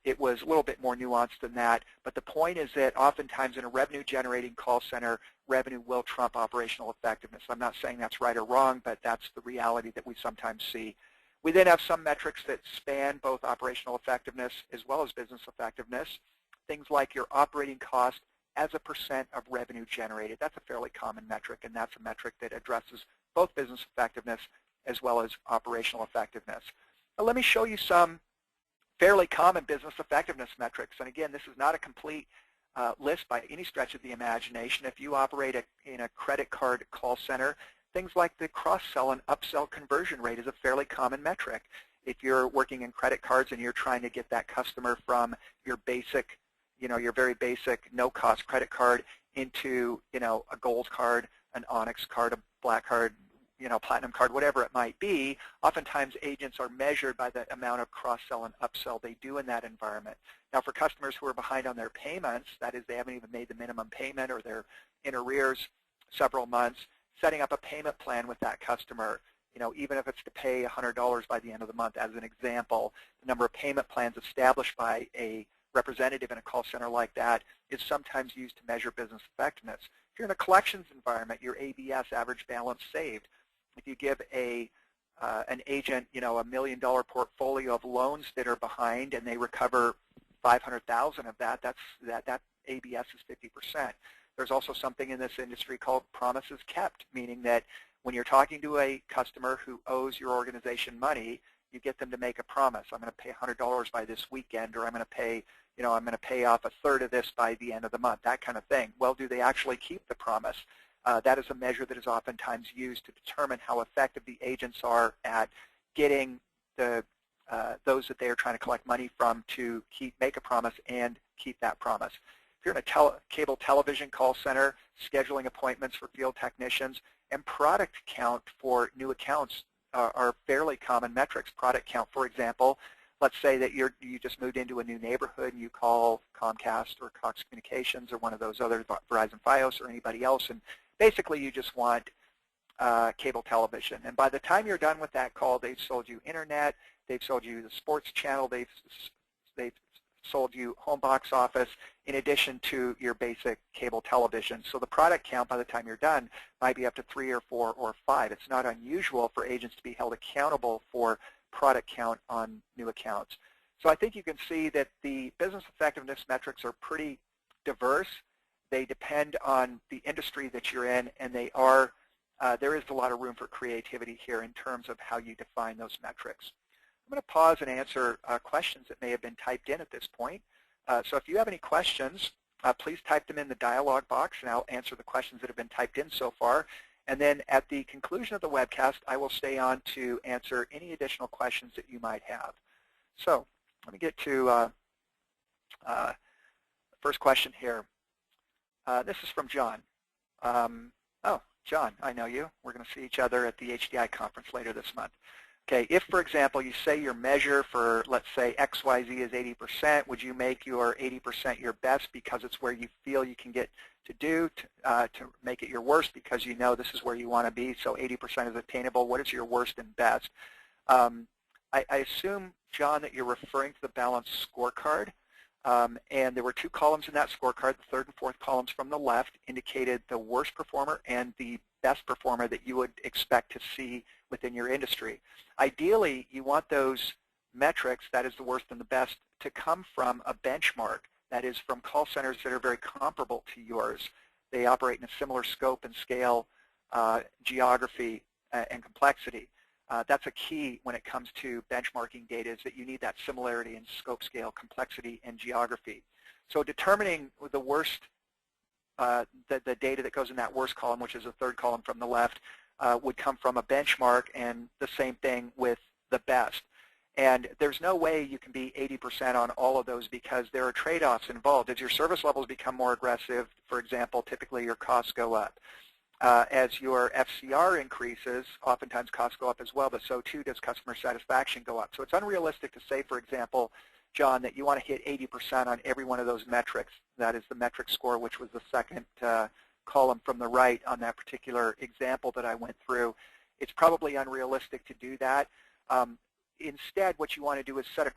It was a little bit more nuanced than that, but the point is that oftentimes in a revenue-generating call center, revenue will trump operational effectiveness. I'm not saying that's right or wrong, but that's the reality that we sometimes see. We then have some metrics that span both operational effectiveness as well as business effectiveness, things like your operating cost as a percent of revenue generated. That's a fairly common metric, and that's a metric that addresses both business effectiveness as well as operational effectiveness. Let me show you some fairly common business effectiveness metrics. And again, this is not a complete list by any stretch of the imagination. If you operate in a credit card call center, things like the cross-sell and upsell conversion rate is a fairly common metric. If you're working in credit cards and you're trying to get that customer from your basic, your very basic no-cost credit card into, a gold card, an Onyx card, a black card, platinum card, whatever it might be, oftentimes agents are measured by the amount of cross-sell and upsell they do in that environment. Now, for customers who are behind on their payments, that is, they haven't even made the minimum payment or they're in arrears several months, setting up a payment plan with that customer, even if it's to pay $100 by the end of the month, as an example, the number of payment plans established by a representative in a call center like that is sometimes used to measure business effectiveness. If you're in a collections environment, your ABS, average balance saved. If you give an agent, a $1 million portfolio of loans that are behind and they recover 500,000 of that, that ABS is 50%. There's also something in this industry called promises kept, meaning that when you're talking to a customer who owes your organization money, you get them to make a promise. I'm going to pay $100 by this weekend, or I'm going to pay, I'm going to pay off a third of this by the end of the month, that kind of thing. Well, do they actually keep the promise? That is a measure that is oftentimes used to determine how effective the agents are at getting those that they are trying to collect money from to make a promise and keep that promise. If you're in a cable television call center, scheduling appointments for field technicians, and product count for new accounts are fairly common metrics. Product count, for example, let's say that you just moved into a new neighborhood and you call Comcast or Cox Communications or one of those other, Verizon Fios or anybody else, and basically you just want cable television. And by the time you're done with that call, they've sold you internet, they've sold you the sports channel, they've sold you home box office in addition to your basic cable television. So the product count by the time you're done might be up to 3 or 4 or 5. It's not unusual for agents to be held accountable for product count on new accounts. So I think you can see that the business effectiveness metrics are pretty diverse. They depend on the industry that you're in, and there is a lot of room for creativity here in terms of how you define those metrics. I'm going to pause and answer questions that may have been typed in at this point. So if you have any questions, please type them in the dialog box, and I'll answer the questions that have been typed in so far. And then at the conclusion of the webcast, I will stay on to answer any additional questions that you might have. So let me get to the first question here. This is from John. Oh, John, I know you. We're going to see each other at the HDI conference later this month. Okay, if, for example, you say your measure for, let's say, XYZ is 80%, would you make your 80% your best because it's where you feel you can get to make it your worst because you know this is where you want to be, so 80% is attainable? What is your worst and best? I assume, John, that you're referring to the balanced scorecard. And there were 2 columns in that scorecard. The third and fourth columns from the left indicated the worst performer and the best performer that you would expect to see within your industry. Ideally, you want those metrics, that is the worst and the best, to come from a benchmark, that is from call centers that are very comparable to yours. They operate in a similar scope and scale, geography, and complexity. That's a key when it comes to benchmarking data, is that you need that similarity in scope, scale, complexity, and geography. So determining the worst, the data that goes in that worst column, which is the third column from the left, would come from a benchmark, and the same thing with the best. And there's no way you can be 80% on all of those because there are trade-offs involved. As your service levels become more aggressive, for example, typically your costs go up. As your FCR increases, oftentimes costs go up as well, but so too does customer satisfaction go up. So it's unrealistic to say, for example, John, that you want to hit 80% on every one of those metrics. That is the metric score, which was the second column from the right on that particular example that I went through. It's probably unrealistic to do that. Instead, what you want to do is set a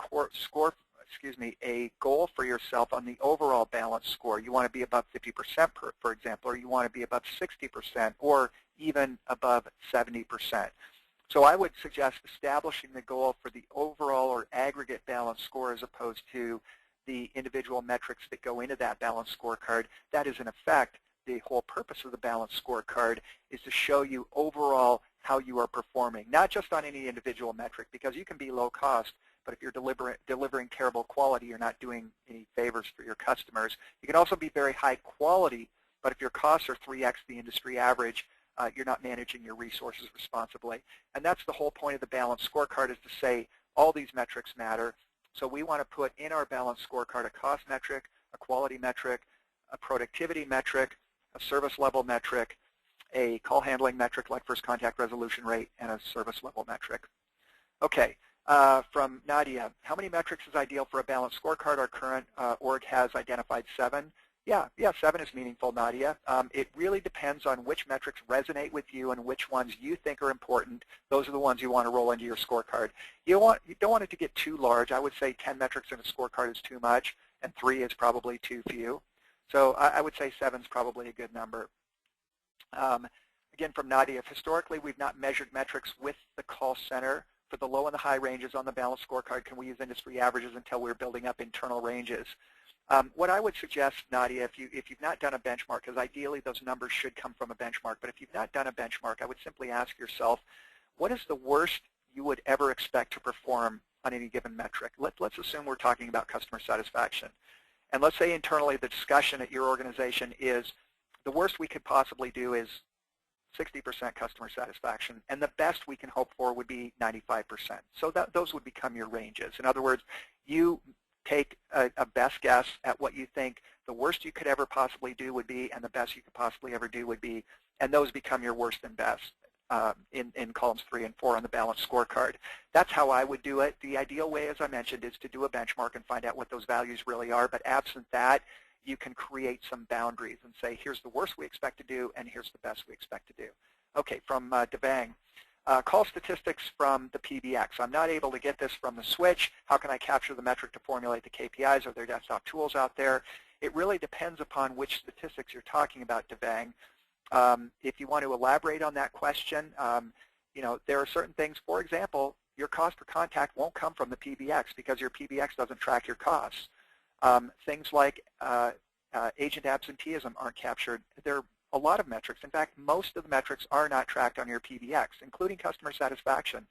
goal for yourself on the overall balance score. You want to be above 50%, for example, or you want to be above 60%, or even above 70%. So I would suggest establishing the goal for the overall or aggregate balance score as opposed to the individual metrics that go into that balance scorecard. That is, in effect, the whole purpose of the balance scorecard is to show you overall how you are performing, not just on any individual metric, because you can be low cost, but if you're delivering terrible quality, you're not doing any favors for your customers. You can also be very high quality, but if your costs are 3x the industry average, you're not managing your resources responsibly. And that's the whole point of the balanced scorecard, is to say all these metrics matter. So we want to put in our balanced scorecard a cost metric, a quality metric, a productivity metric, a service level metric, a call handling metric like first contact resolution rate, and a service level metric. Okay, from Nadia, how many metrics is ideal for a balanced scorecard? Our current org has identified 7. Yeah, 7 is meaningful, Nadia. It really depends on which metrics resonate with you and which ones you think are important. Those are the ones you want to roll into your scorecard. You don't want it to get too large. I would say 10 metrics in a scorecard is too much, and 3 is probably too few. So I would say 7 is probably a good number. Again, from Nadia, historically we've not measured metrics with the call center. For the low and the high ranges on the balanced scorecard, can we use industry averages until we're building up internal ranges? What I would suggest, Nadia, if you've not done a benchmark, because ideally those numbers should come from a benchmark, but if you've not done a benchmark, I would simply ask yourself, what is the worst you would ever expect to perform on any given metric? Let's assume we're talking about customer satisfaction. And let's say internally the discussion at your organization is the worst we could possibly do is 60% customer satisfaction, and the best we can hope for would be 95%. So those would become your ranges. In other words, you take a best guess at what you think the worst you could ever possibly do would be and the best you could possibly ever do would be, and those become your worst and best in columns 3 and 4 on the balanced scorecard. That's how I would do it. The ideal way, as I mentioned, is to do a benchmark and find out what those values really are, but absent that, you can create some boundaries and say, here's the worst we expect to do, and here's the best we expect to do. Okay, from Devang. Call statistics from the PBX. I'm not able to get this from the switch. How can I capture the metric to formulate the KPIs? Are there desktop tools out there? It really depends upon which statistics you're talking about, Devang. If you want to elaborate on that question, there are certain things. For example, your cost per contact won't come from the PBX because your PBX doesn't track your costs. Things like agent absenteeism aren't captured. There are a lot of metrics. In fact, most of the metrics are not tracked on your PBX, including customer satisfaction.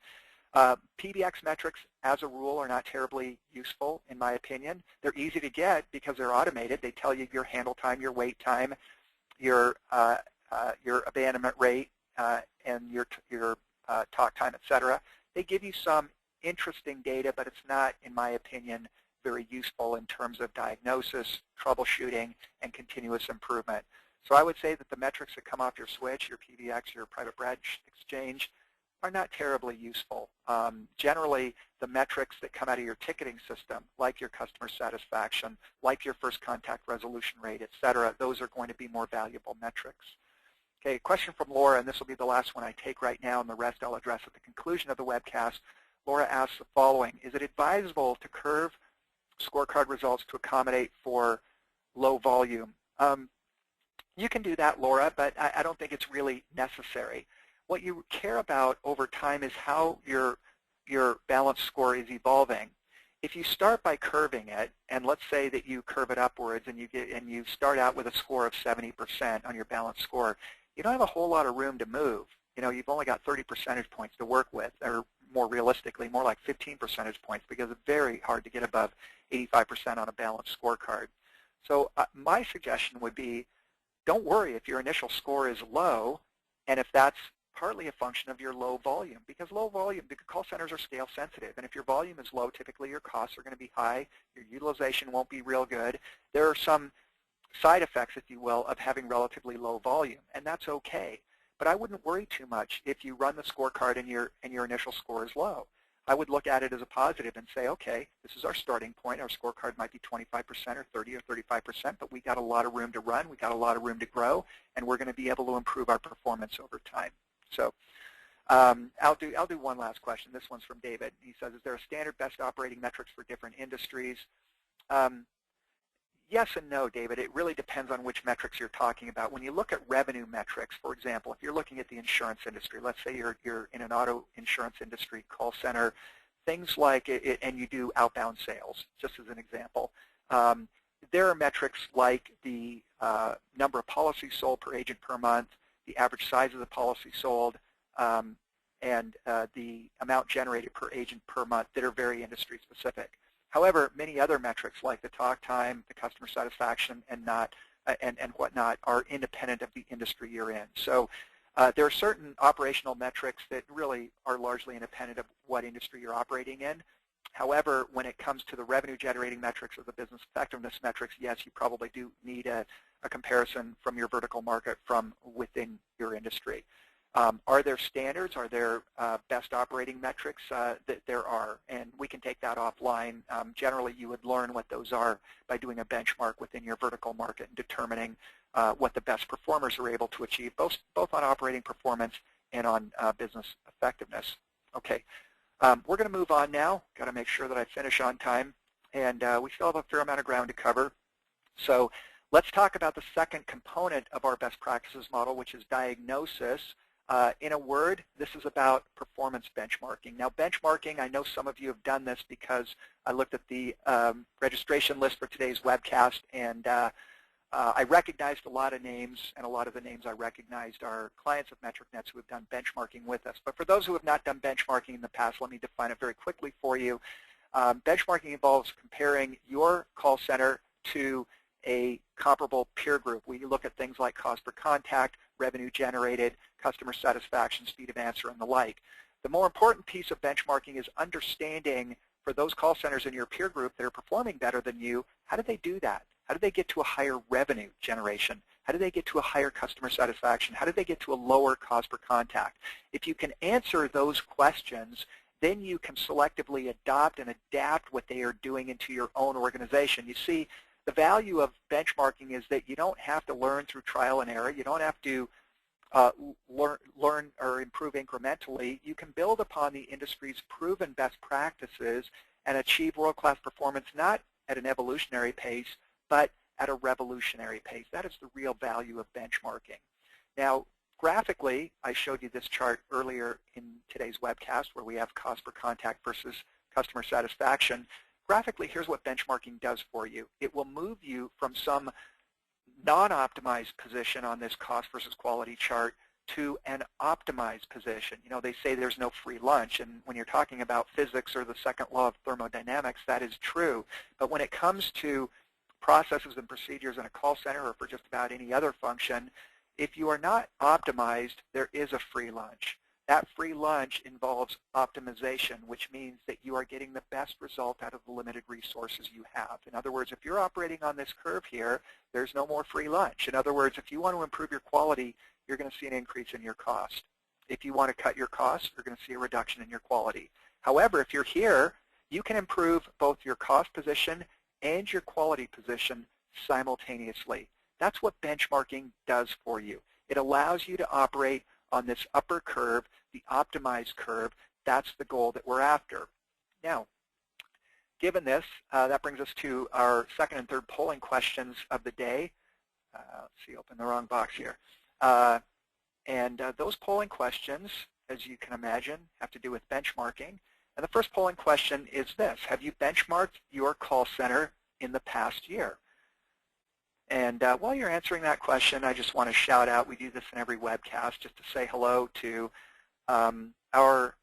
PBX metrics, as a rule, are not terribly useful, in my opinion. They're easy to get because they're automated. They tell you your handle time, your wait time, your abandonment rate, and your talk time, etc. They give you some interesting data, but it's not, in my opinion, very useful in terms of diagnosis, troubleshooting, and continuous improvement. So I would say that the metrics that come off your switch, your PBX, your private branch exchange, are not terribly useful. Generally, the metrics that come out of your ticketing system, like your customer satisfaction, like your first contact resolution rate, et cetera, those are going to be more valuable metrics. Okay, question from Laura, and this will be the last one I take right now, and the rest I'll address at the conclusion of the webcast. Laura asks the following: is it advisable to curve scorecard results to accommodate for low volume? You can do that, Laura, but I don't think it's really necessary. What you care about over time is how your balance score is evolving. If you start by curving it, and let's say that you curve it upwards and you start out with a score of 70% on your balance score, you don't have a whole lot of room to move. You've only got 30 percentage points to work with, or more realistically, more like 15 percentage points, because it's very hard to get above 85% on a balanced scorecard. So my suggestion would be, don't worry if your initial score is low, and if that's partly a function of your low volume, because low volume, the call centers are scale sensitive, and if your volume is low, typically your costs are going to be high, your utilization won't be real good. There are some side effects, if you will, of having relatively low volume, and that's okay. But I wouldn't worry too much if you run the scorecard and your initial score is low. I would look at it as a positive and say, okay, this is our starting point. Our scorecard might be 25% or 30 or 35%, but we got a lot of room to run. We got a lot of room to grow, and we're going to be able to improve our performance over time. So I'll do one last question. This one's from David. He says, is there a standard best operating metrics for different industries? Yes and no, David. It really depends on which metrics you're talking about. When you look at revenue metrics, for example, if you're looking at the insurance industry, let's say you're in an auto insurance industry call center, things like it, and you do outbound sales, just as an example. There are metrics like the number of policies sold per agent per month, the average size of the policy sold, and the amount generated per agent per month that are very industry specific. However, many other metrics like the talk time, the customer satisfaction, and whatnot are independent of the industry you're in. So there are certain operational metrics that really are largely independent of what industry you're operating in. However, when it comes to the revenue-generating metrics or the business effectiveness metrics, yes, you probably do need a comparison from your vertical market from within your industry. Are there standards? Are there best operating metrics? That there are, and we can take that offline. Generally, you would learn what those are by doing a benchmark within your vertical market and determining what the best performers are able to achieve, both on operating performance and on business effectiveness. Okay, we're going to move on now. Got to make sure that I finish on time, and we still have a fair amount of ground to cover. So let's talk about the second component of our best practices model, which is diagnosis. In a word, this is about performance benchmarking. Now, benchmarking, I know some of you have done this because I looked at the registration list for today's webcast, and I recognized a lot of names, and a lot of the names I recognized are clients of MetricNet who have done benchmarking with us. But for those who have not done benchmarking in the past, let me define it very quickly for you. Benchmarking involves comparing your call center to a comparable peer group. We look at things like cost per contact, revenue generated, customer satisfaction, speed of answer, and the like. The more important piece of benchmarking is understanding for those call centers in your peer group that are performing better than you, how do they do that? How do they get to a higher revenue generation? How do they get to a higher customer satisfaction? How do they get to a lower cost per contact? If you can answer those questions, then you can selectively adopt and adapt what they are doing into your own organization. You see, the value of benchmarking is that you don't have to learn through trial and error. You don't have to learn or improve incrementally. You can build upon the industry's proven best practices and achieve world-class performance not at an evolutionary pace, but at a revolutionary pace. That is the real value of benchmarking. Now, graphically, I showed you this chart earlier in today's webcast where we have cost per contact versus customer satisfaction. Graphically, here's what benchmarking does for you. It will move you from some non-optimized position on this cost versus quality chart to an optimized position. You know, they say there's no free lunch, and when you're talking about physics or the second law of thermodynamics, that is true. But when it comes to processes and procedures in a call center or for just about any other function, if you are not optimized, there is a free lunch. That free lunch involves optimization, which means that you are getting the best result out of the limited resources you have. In other words, if you're operating on this curve here, there's no more free lunch. In other words, if you want to improve your quality, you're going to see an increase in your cost. If you want to cut your costs, you're going to see a reduction in your quality. However, if you're here, you can improve both your cost position and your quality position simultaneously. That's what benchmarking does for you. It allows you to operate on this upper curve, the optimized curve. That's the goal that we're after. Now, given this, that brings us to our second and third polling questions of the day. Let's see, open the wrong box here. Those polling questions, as you can imagine, have to do with benchmarking. And the first polling question is this: have you benchmarked your call center in the past year? And while you're answering that question, I just want to shout out, we do this in every webcast, just to say hello to our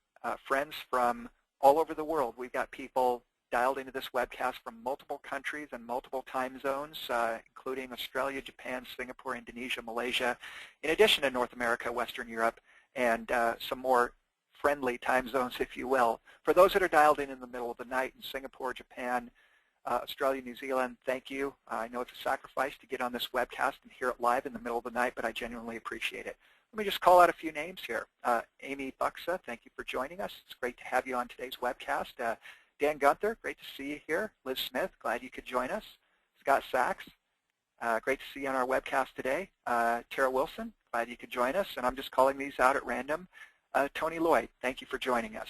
friends from all over the world. We've got people dialed into this webcast from multiple countries and multiple time zones, including Australia, Japan, Singapore, Indonesia, Malaysia, in addition to North America, Western Europe, and some more friendly time zones, if you will. For those that are dialed in the middle of the night in Singapore, Japan, Australia, New Zealand, thank you. I know it's a sacrifice to get on this webcast and hear it live in the middle of the night, but I genuinely appreciate it. Let me just call out a few names here. Amy Buxa, thank you for joining us. It's great to have you on today's webcast. Dan Gunther, great to see you here. Liz Smith, glad you could join us. Scott Sachs, great to see you on our webcast today. Tara Wilson, glad you could join us. And I'm just calling these out at random. Tony Lloyd, thank you for joining us.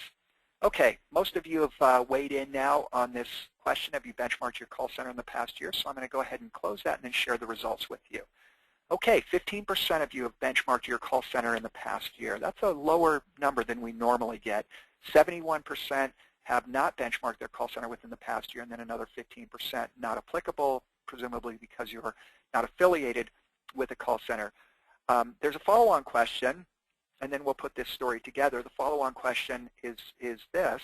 Okay, most of you have weighed in now on this question, have you benchmarked your call center in the past year? So I'm going to go ahead and close that and then share the results with you. Okay, 15% of you have benchmarked your call center in the past year. That's a lower number than we normally get. 71% have not benchmarked their call center within the past year, and then another 15% not applicable, presumably because you're not affiliated with a call center. There's a follow-on question. and then we'll put this story together. The follow-on question is this,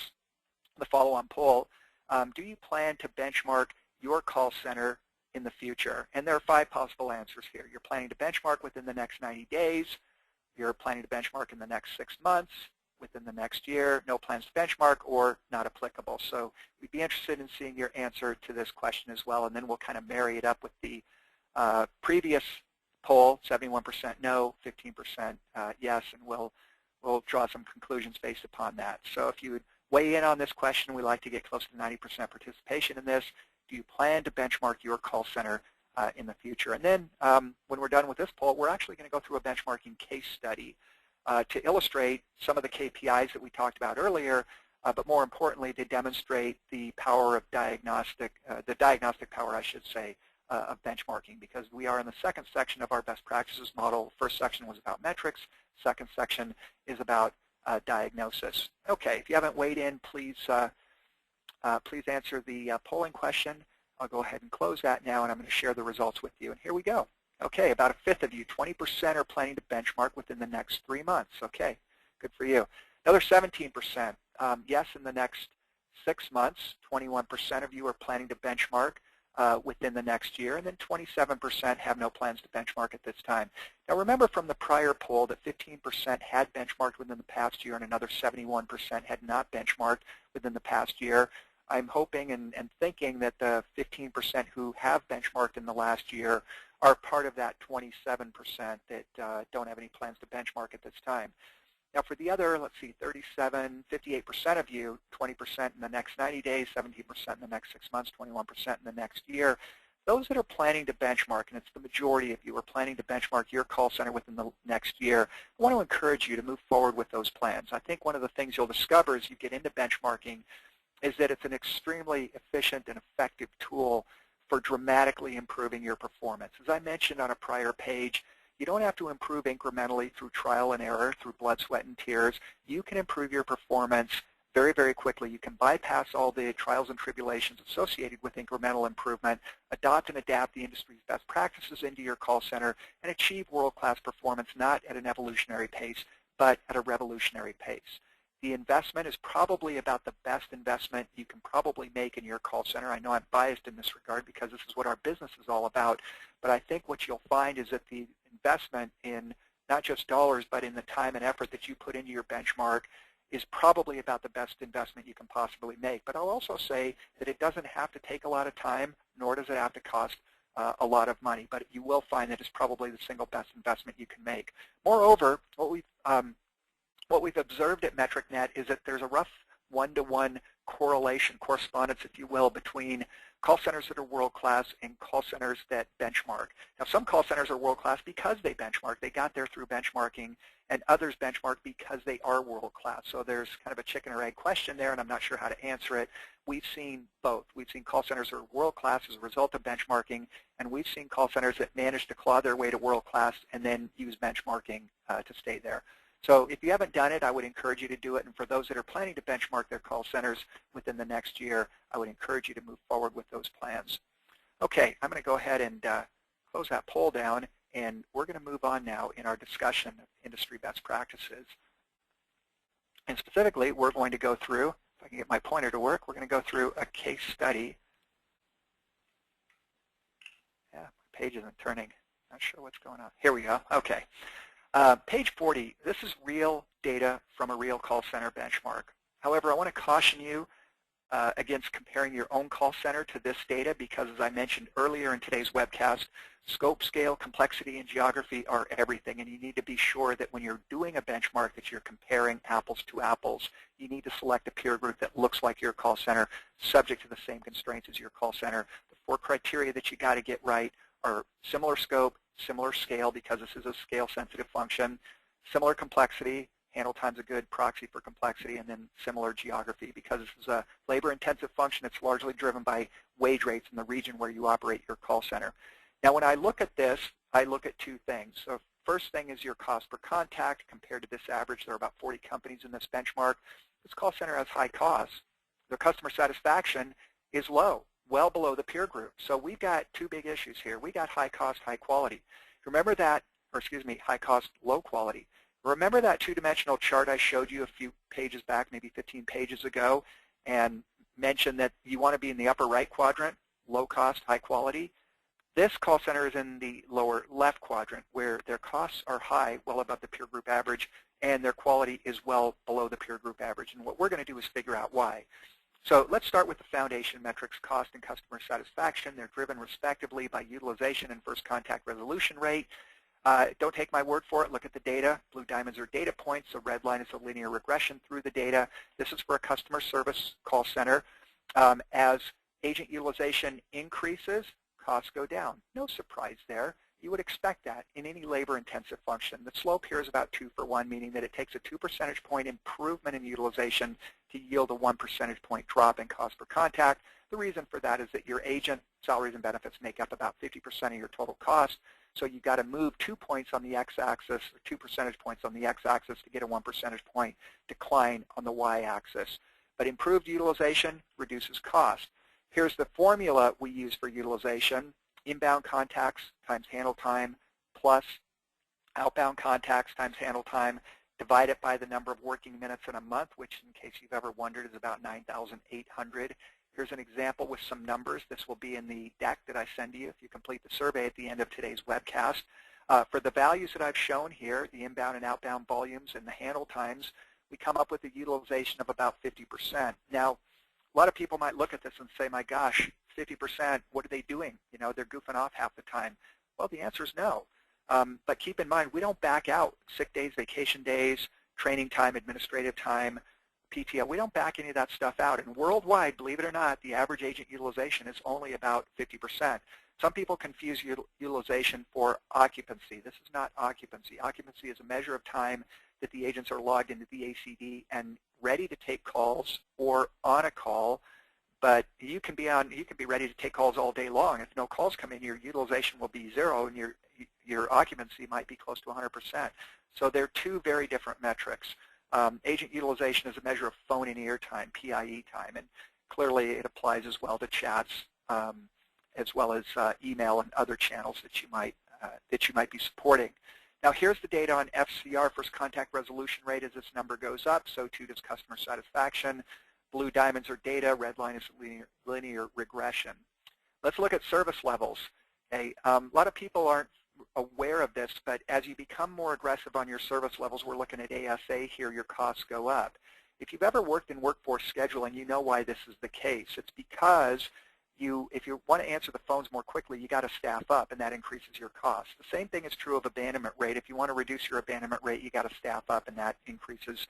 the follow-on poll. Do you plan to benchmark your call center in the future? And there are 5 possible answers here. You're planning to benchmark within the next 90 days. You're planning to benchmark in the next 6 months, within the next year, no plans to benchmark, or not applicable. So we'd be interested in seeing your answer to this question as well, and then we'll kind of marry it up with the previous poll, 71% no, 15% yes, and we'll draw some conclusions based upon that. So if you would weigh in on this question, we like to get close to 90% participation in this. Do you plan to benchmark your call center in the future? And then when we're done with this poll, we're actually going to go through a benchmarking case study to illustrate some of the KPIs that we talked about earlier, but more importantly, to demonstrate the power of the diagnostic power, I should say, of benchmarking, because we are in the second section of our best practices model. First section was about metrics. Second section is about diagnosis. Okay, if you haven't weighed in, please answer the polling question. I'll go ahead and close that now, and I'm going to share the results with you. And here we go. Okay, about a fifth of you, 20%, are planning to benchmark within the next 3 months. Okay, good for you. Another 17%, yes, in the next 6 months. 21% of you are planning to benchmark within the next year, and then 27% have no plans to benchmark at this time. Now remember from the prior poll that 15% had benchmarked within the past year and another 71% had not benchmarked within the past year. I'm hoping and thinking that the 15% who have benchmarked in the last year are part of that 27% that don't have any plans to benchmark at this time. Now for the other, let's see, 58% of you, 20% in the next 90 days, 17% in the next 6 months, 21% in the next year, those that are planning to benchmark, and it's the majority of you are planning to benchmark your call center within the next year, I want to encourage you to move forward with those plans. I think one of the things you'll discover as you get into benchmarking is that it's an extremely efficient and effective tool for dramatically improving your performance. As I mentioned on a prior page, you don't have to improve incrementally through trial and error, through blood, sweat, and tears. You can improve your performance very, very quickly. You can bypass all the trials and tribulations associated with incremental improvement, adopt and adapt the industry's best practices into your call center, and achieve world-class performance not at an evolutionary pace, but at a revolutionary pace. The investment is probably about the best investment you can probably make in your call center. I know I'm biased in this regard because this is what our business is all about, but I think what you'll find is that the investment in not just dollars, but in the time and effort that you put into your benchmark is probably about the best investment you can possibly make. But I'll also say that it doesn't have to take a lot of time, nor does it have to cost a lot of money, but you will find that it's probably the single best investment you can make. Moreover, what we've observed at MetricNet is that there's a rough one-to-one correspondence, if you will, between call centers that are world-class and call centers that benchmark. Now, some call centers are world-class because they benchmark. They got there through benchmarking, and others benchmark because they are world-class. So there's kind of a chicken or egg question there, and I'm not sure how to answer it. We've seen both. We've seen call centers that are world-class as a result of benchmarking, and we've seen call centers that manage to claw their way to world-class and then use benchmarking to stay there. So if you haven't done it, I would encourage you to do it. And for those that are planning to benchmark their call centers within the next year, I would encourage you to move forward with those plans. Okay, I'm going to go ahead and close that poll down, and we're going to move on now in our discussion of industry best practices. And specifically, we're going to go through, if I can get my pointer to work, we're going to go through a case study. Yeah, my page isn't turning. Not sure what's going on. Here we go. Okay. Page 40, this is real data from a real call center benchmark. However, I want to caution you against comparing your own call center to this data because, as I mentioned earlier in today's webcast, scope, scale, complexity, and geography are everything, and you need to be sure that when you're doing a benchmark that you're comparing apples to apples. You need to select a peer group that looks like your call center, subject to the same constraints as your call center. The 4 criteria that you got to get right are similar scope, similar scale, because this is a scale-sensitive function, similar complexity, handle time's a good proxy for complexity, and then similar geography, because this is a labor-intensive function. It's largely driven by wage rates in the region where you operate your call center. Now, when I look at this, I look at 2 things. So first thing is your cost per contact. Compared to this average, there are about 40 companies in this benchmark. This call center has high costs. Their customer satisfaction is low, well below the peer group. So we've got 2 big issues here. We got high cost, high quality. Remember that, or excuse me, high cost, low quality. Remember that two-dimensional chart I showed you a few pages back, maybe 15 pages ago, and mentioned that you want to be in the upper right quadrant, low cost, high quality? This call center is in the lower left quadrant, where their costs are high, well above the peer group average, and their quality is well below the peer group average. And what we're going to do is figure out why. So let's start with the foundation metrics, cost and customer satisfaction. They're driven respectively by utilization and first contact resolution rate. Don't take my word for it. Look at the data. Blue diamonds are data points. A red line is a linear regression through the data. This is for a customer service call center. As agent utilization increases, costs go down. No surprise there. You would expect that in any labor-intensive function. The slope here is about 2 for 1, meaning that it takes a 2 percentage point improvement in utilization to yield a 1 percentage point drop in cost per contact. The reason for that is that your agent salaries and benefits make up about 50% of your total cost. So you've got to move 2 points on the x-axis, or 2 percentage points on the x-axis to get a 1 percentage point decline on the y-axis. But improved utilization reduces cost. Here's the formula we use for utilization. Inbound contacts times handle time plus outbound contacts times handle time. Divide it by the number of working minutes in a month, which in case you've ever wondered is about 9,800. Here's an example with some numbers. This will be in the deck that I send to you if you complete the survey at the end of today's webcast. For the values that I've shown here, the inbound and outbound volumes and the handle times, we come up with a utilization of about 50%. Now, a lot of people might look at this and say, my gosh, 50%, what are they doing? You know, they're goofing off half the time. Well, the answer is no. But keep in mind, we don't back out sick days, vacation days, training time, administrative time, PTO. We don't back any of that stuff out. And worldwide, believe it or not, the average agent utilization is only about 50%. Some people confuse utilization for occupancy. This is not occupancy. Occupancy is a measure of time that the agents are logged into the ACD and ready to take calls or on a call. But you can be ready to take calls all day long. If no calls come in, your utilization will be 0, and your occupancy might be close to 100%. So they're two very different metrics. Agent utilization is a measure of phone and ear time, PIE time, and clearly it applies as well to chats, as well as email and other channels that you might be supporting. Now here's the data on FCR, first contact resolution rate. As this number goes up, so too does customer satisfaction. Blue diamonds are data, red line is linear regression. Let's look at service levels. Okay. A lot of people aren't aware of this, but as you become more aggressive on your service levels, we're looking at ASA here, your costs go up. If you've ever worked in workforce scheduling, you know why this is the case. It's because if you want to answer the phones more quickly, you got to staff up, and that increases your costs. The same thing is true of abandonment rate. If you want to reduce your abandonment rate, you got to staff up, and that increases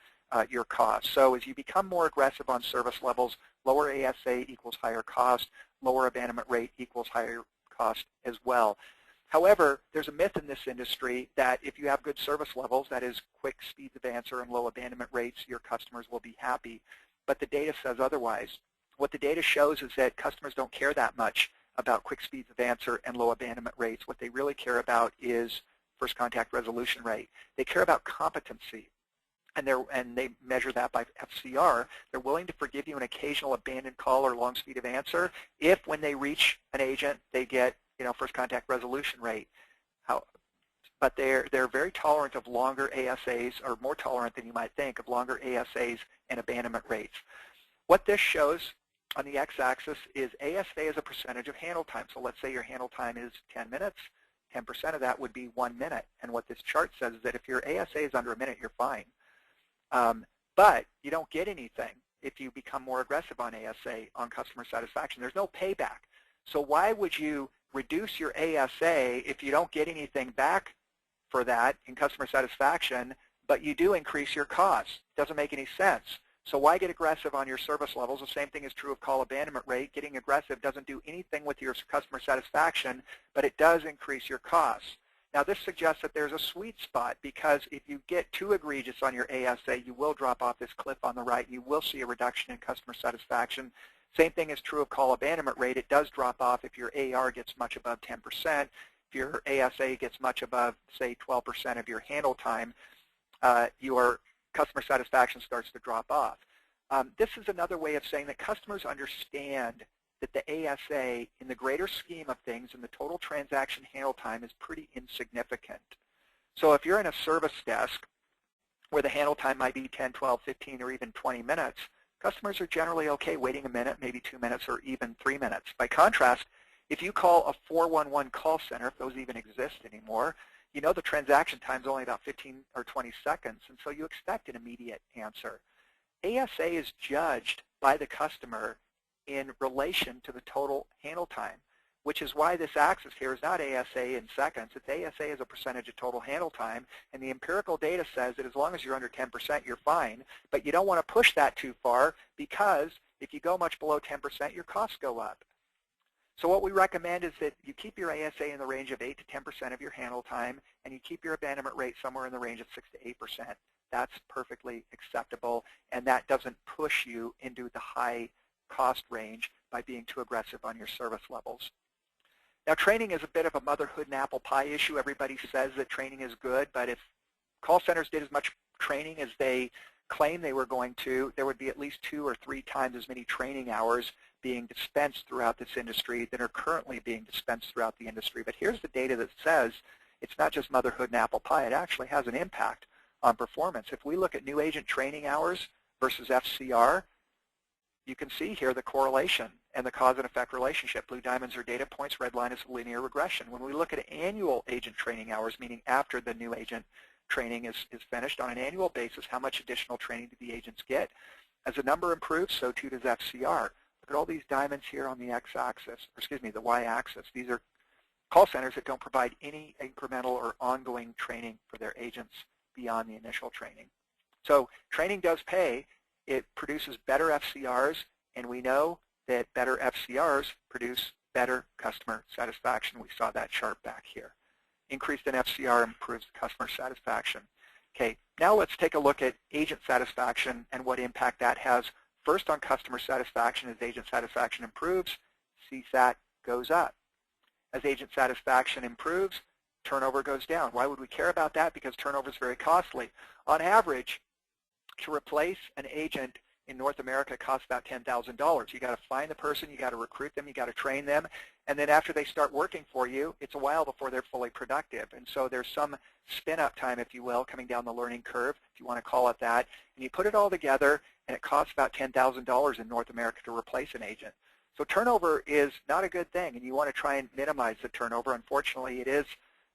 your costs. So as you become more aggressive on service levels, lower ASA equals higher cost, lower abandonment rate equals higher cost as well. However, there's a myth in this industry that if you have good service levels, that is quick speeds of answer and low abandonment rates, your customers will be happy. But the data says otherwise. What the data shows is that customers don't care that much about quick speeds of answer and low abandonment rates. What they really care about is first contact resolution rate. They care about competency, and they measure that by FCR. They're willing to forgive you an occasional abandoned call or long speed of answer if, when they reach an agent, they get first contact resolution rate. But they're very tolerant of longer ASAs, or more tolerant than you might think, of longer ASAs and abandonment rates. What this shows on the x-axis is ASA as a percentage of handle time. So let's say your handle time is 10 minutes. 10% of that would be 1 minute. And what this chart says is that if your ASA is under a minute, you're fine. But you don't get anything if you become more aggressive on ASA, on customer satisfaction. There's no payback. So why would you reduce your ASA if you don't get anything back for that in customer satisfaction, but you do increase your costs? Doesn't make any sense. So why get aggressive on your service levels? The same thing is true of call abandonment rate. Getting aggressive doesn't do anything with your customer satisfaction, but it does increase your costs. Now this suggests that there's a sweet spot, because if you get too egregious on your ASA, you will drop off this cliff on the right. You will see a reduction in customer satisfaction. Same thing is true of call abandonment rate. It does drop off if your AR gets much above 10%. If your ASA gets much above, say, 12% of your handle time, your customer satisfaction starts to drop off. This is another way of saying that customers understand that the ASA, in the greater scheme of things, in the total transaction handle time, is pretty insignificant. So if you're in a service desk where the handle time might be 10, 12, 15, or even 20 minutes, customers are generally okay waiting a minute, maybe 2 minutes, or even 3 minutes. By contrast, if you call a 411 call center, if those even exist anymore, you know the transaction time is only about 15 or 20 seconds, and so you expect an immediate answer. ASA is judged by the customer in relation to the total handle time, which is why this axis here is not ASA in seconds. It's ASA as a percentage of total handle time, and the empirical data says that as long as you're under 10%, you're fine, but you don't want to push that too far because if you go much below 10%, your costs go up. So what we recommend is that you keep your ASA in the range of 8 to 10% of your handle time, and you keep your abandonment rate somewhere in the range of 6 to 8%. That's perfectly acceptable, and that doesn't push you into the high cost range by being too aggressive on your service levels. Now, training is a bit of a motherhood and apple pie issue. Everybody says that training is good, but if call centers did as much training as they claim they were going to, there would be at least 2 or 3 times as many training hours being dispensed throughout this industry than are currently being dispensed throughout the industry. But here's the data that says it's not just motherhood and apple pie. It actually has an impact on performance. If we look at new agent training hours versus FCR, you can see here the correlation and the cause and effect relationship. Blue diamonds are data points, red line is linear regression. When we look at annual agent training hours, meaning after the new agent training is finished on an annual basis, how much additional training do the agents get? As the number improves, so too does FCR. Look at all these diamonds here on the x-axis, or excuse me, the y-axis. These are call centers that don't provide any incremental or ongoing training for their agents beyond the initial training. So training does pay. It produces better FCRs, and we know that better FCRs produce better customer satisfaction. We saw that chart back here. Increase in FCR improves customer satisfaction. Okay, now let's take a look at agent satisfaction and what impact that has. First, on customer satisfaction, as agent satisfaction improves, CSAT goes up. As agent satisfaction improves, turnover goes down. Why would we care about that? Because turnover is very costly. On average, to replace an agent in North America costs about $10,000. You got to find the person, you got to recruit them, you got to train them, and then after they start working for you, it's a while before they're fully productive. And so there's some spin-up time, if you will, coming down the learning curve, if you want to call it that. And you put it all together, and it costs about $10,000 in North America to replace an agent. So turnover is not a good thing, and you want to try and minimize the turnover. Unfortunately, it is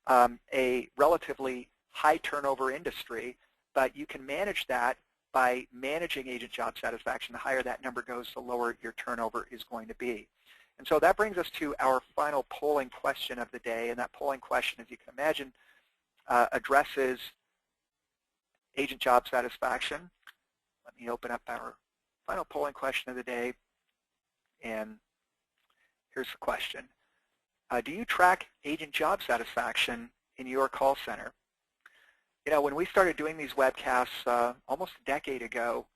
a relatively high turnover industry, but you can manage that by managing agent job satisfaction. The higher that number goes, the lower your turnover is going to be. And so that brings us to our final polling question of the day, and that polling question, as you can imagine, addresses agent job satisfaction. Let me open up our final polling question of the day, and here's the question. Do you track agent job satisfaction in your call center? You know, when we started doing these webcasts almost a decade ago,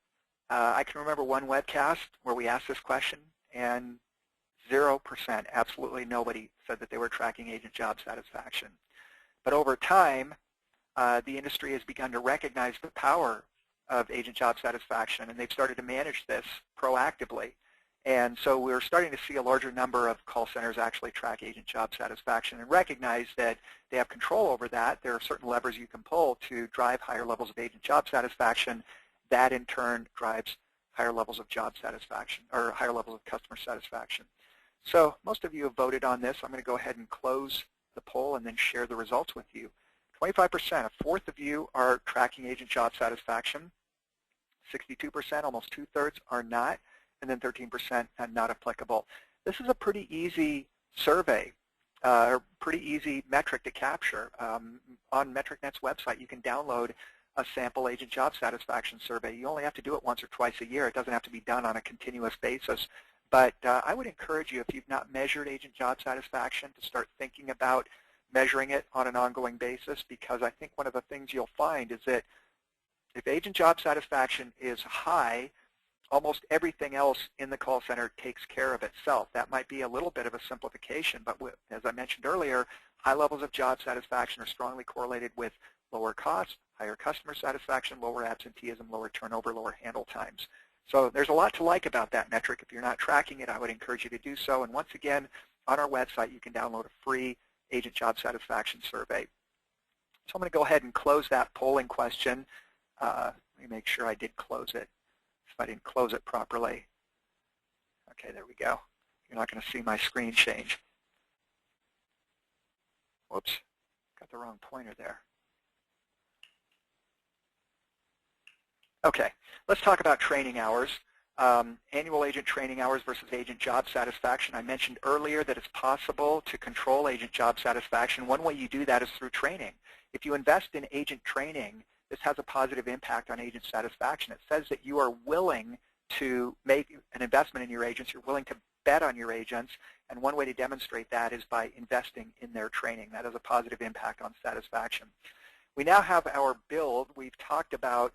I can remember one webcast where we asked this question, and 0%, absolutely nobody said that they were tracking agent job satisfaction. But over time, the industry has begun to recognize the power of agent job satisfaction, and they've started to manage this proactively. And so we're starting to see a larger number of call centers actually track agent job satisfaction and recognize that they have control over that. There are certain levers you can pull to drive higher levels of agent job satisfaction. That in turn drives higher levels of job satisfaction, or higher levels of customer satisfaction. So most of you have voted on this. I'm going to go ahead and close the poll and then share the results with you. 25%, a fourth of you are tracking agent job satisfaction. 62%, almost 2/3, are not. And then 13% not applicable. This is a pretty easy survey, or pretty easy metric to capture. On MetricNet's website, you can download a sample agent job satisfaction survey. You only have to do it once or twice a year. It doesn't have to be done on a continuous basis. But I would encourage you, if you've not measured agent job satisfaction, to start thinking about measuring it on an ongoing basis, because I think one of the things you'll find is that if agent job satisfaction is high, almost everything else in the call center takes care of itself. That might be a little bit of a simplification, but as I mentioned earlier, high levels of job satisfaction are strongly correlated with lower costs, higher customer satisfaction, lower absenteeism, lower turnover, lower handle times. So there's a lot to like about that metric. If you're not tracking it, I would encourage you to do so. And once again, on our website, you can download a free agent job satisfaction survey. So I'm going to go ahead and close that polling question. Let me make sure I did close it. If I didn't close it properly. Okay, there we go. You're not going to see my screen change. Whoops, got the wrong pointer there. Okay, let's talk about training hours. Annual agent training hours versus agent job satisfaction. I mentioned earlier that it's possible to control agent job satisfaction. One way you do that is through training. If you invest in agent training, this has a positive impact on agent satisfaction. It says that you are willing to make an investment in your agents. You're willing to bet on your agents, and one way to demonstrate that is by investing in their training. That has a positive impact on satisfaction. We now have our build. We've talked about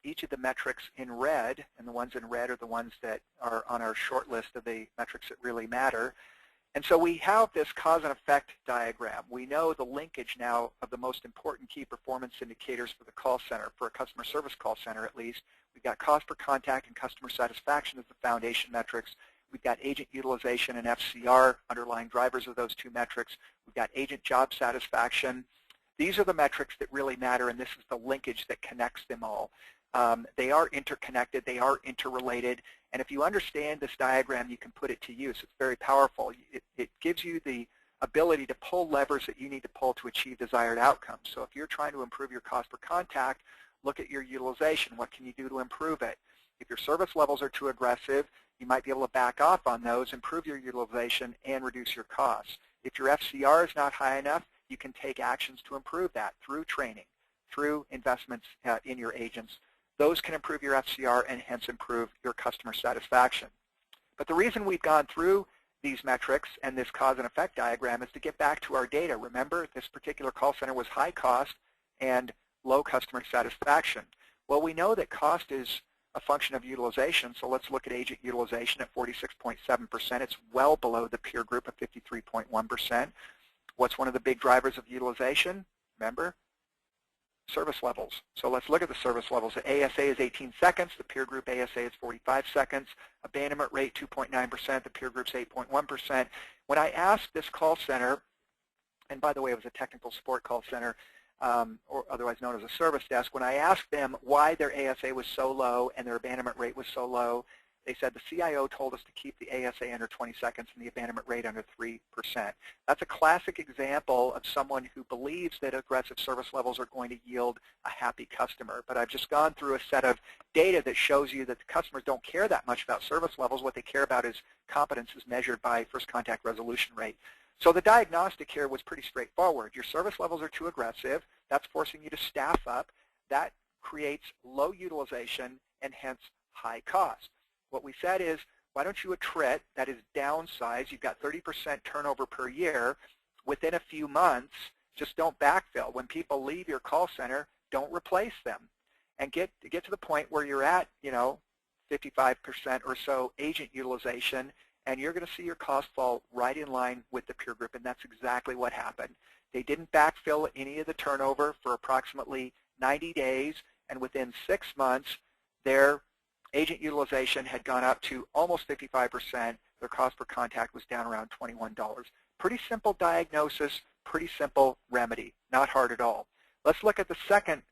each of the metrics in red, and the ones in red are the ones that are on our short list of the metrics that really matter. And so we have this cause and effect diagram. We know the linkage now of the most important key performance indicators for the call center, for a customer service call center at least. We've got cost per contact and customer satisfaction as the foundation metrics. We've got agent utilization and FCR, underlying drivers of those two metrics. We've got agent job satisfaction. These are the metrics that really matter, and this is the linkage that connects them all. They are interconnected, they are interrelated, and if you understand this diagram, you can put it to use. It's very powerful. It gives you the ability to pull levers that you need to pull to achieve desired outcomes. So if you're trying to improve your cost per contact, look at your utilization. What can you do to improve it? If your service levels are too aggressive, you might be able to back off on those, improve your utilization, and reduce your costs. If your FCR is not high enough, you can take actions to improve that through training, through investments in your agents. Those can improve your FCR and hence improve your customer satisfaction. But the reason we've gone through these metrics and this cause and effect diagram is to get back to our data. Remember, this particular call center was high cost and low customer satisfaction. Well, we know that cost is a function of utilization, so let's look at agent utilization at 46.7%. It's well below the peer group of 53.1%. What's one of the big drivers of utilization? Remember? Service levels. So let's look at the service levels. The ASA is 18 seconds. The peer group ASA is 45 seconds. Abandonment rate 2.9%. The peer group's 8.1%. When I asked this call center, and by the way, it was a technical support call center, or otherwise known as a service desk, when I asked them why their ASA was so low and their abandonment rate was so low, they said the CIO told us to keep the ASA under 20 seconds and the abandonment rate under 3%. That's a classic example of someone who believes that aggressive service levels are going to yield a happy customer. But I've just gone through a set of data that shows you that the customers don't care that much about service levels. What they care about is competence as measured by first contact resolution rate. So the diagnostic here was pretty straightforward. Your service levels are too aggressive. That's forcing you to staff up. That creates low utilization and hence high cost. What we said is, why don't you attrit, that is downsize, you've got 30% turnover per year, within a few months, just don't backfill. When people leave your call center, don't replace them. And get to the point where you're at, 55% or so agent utilization, and you're going to see your cost fall right in line with the peer group, and that's exactly what happened. They didn't backfill any of the turnover for approximately 90 days, and within 6 months, their agent utilization had gone up to almost 55%. Their cost per contact was down around $21. Pretty simple diagnosis, pretty simple remedy, not hard at all. Let's look at the second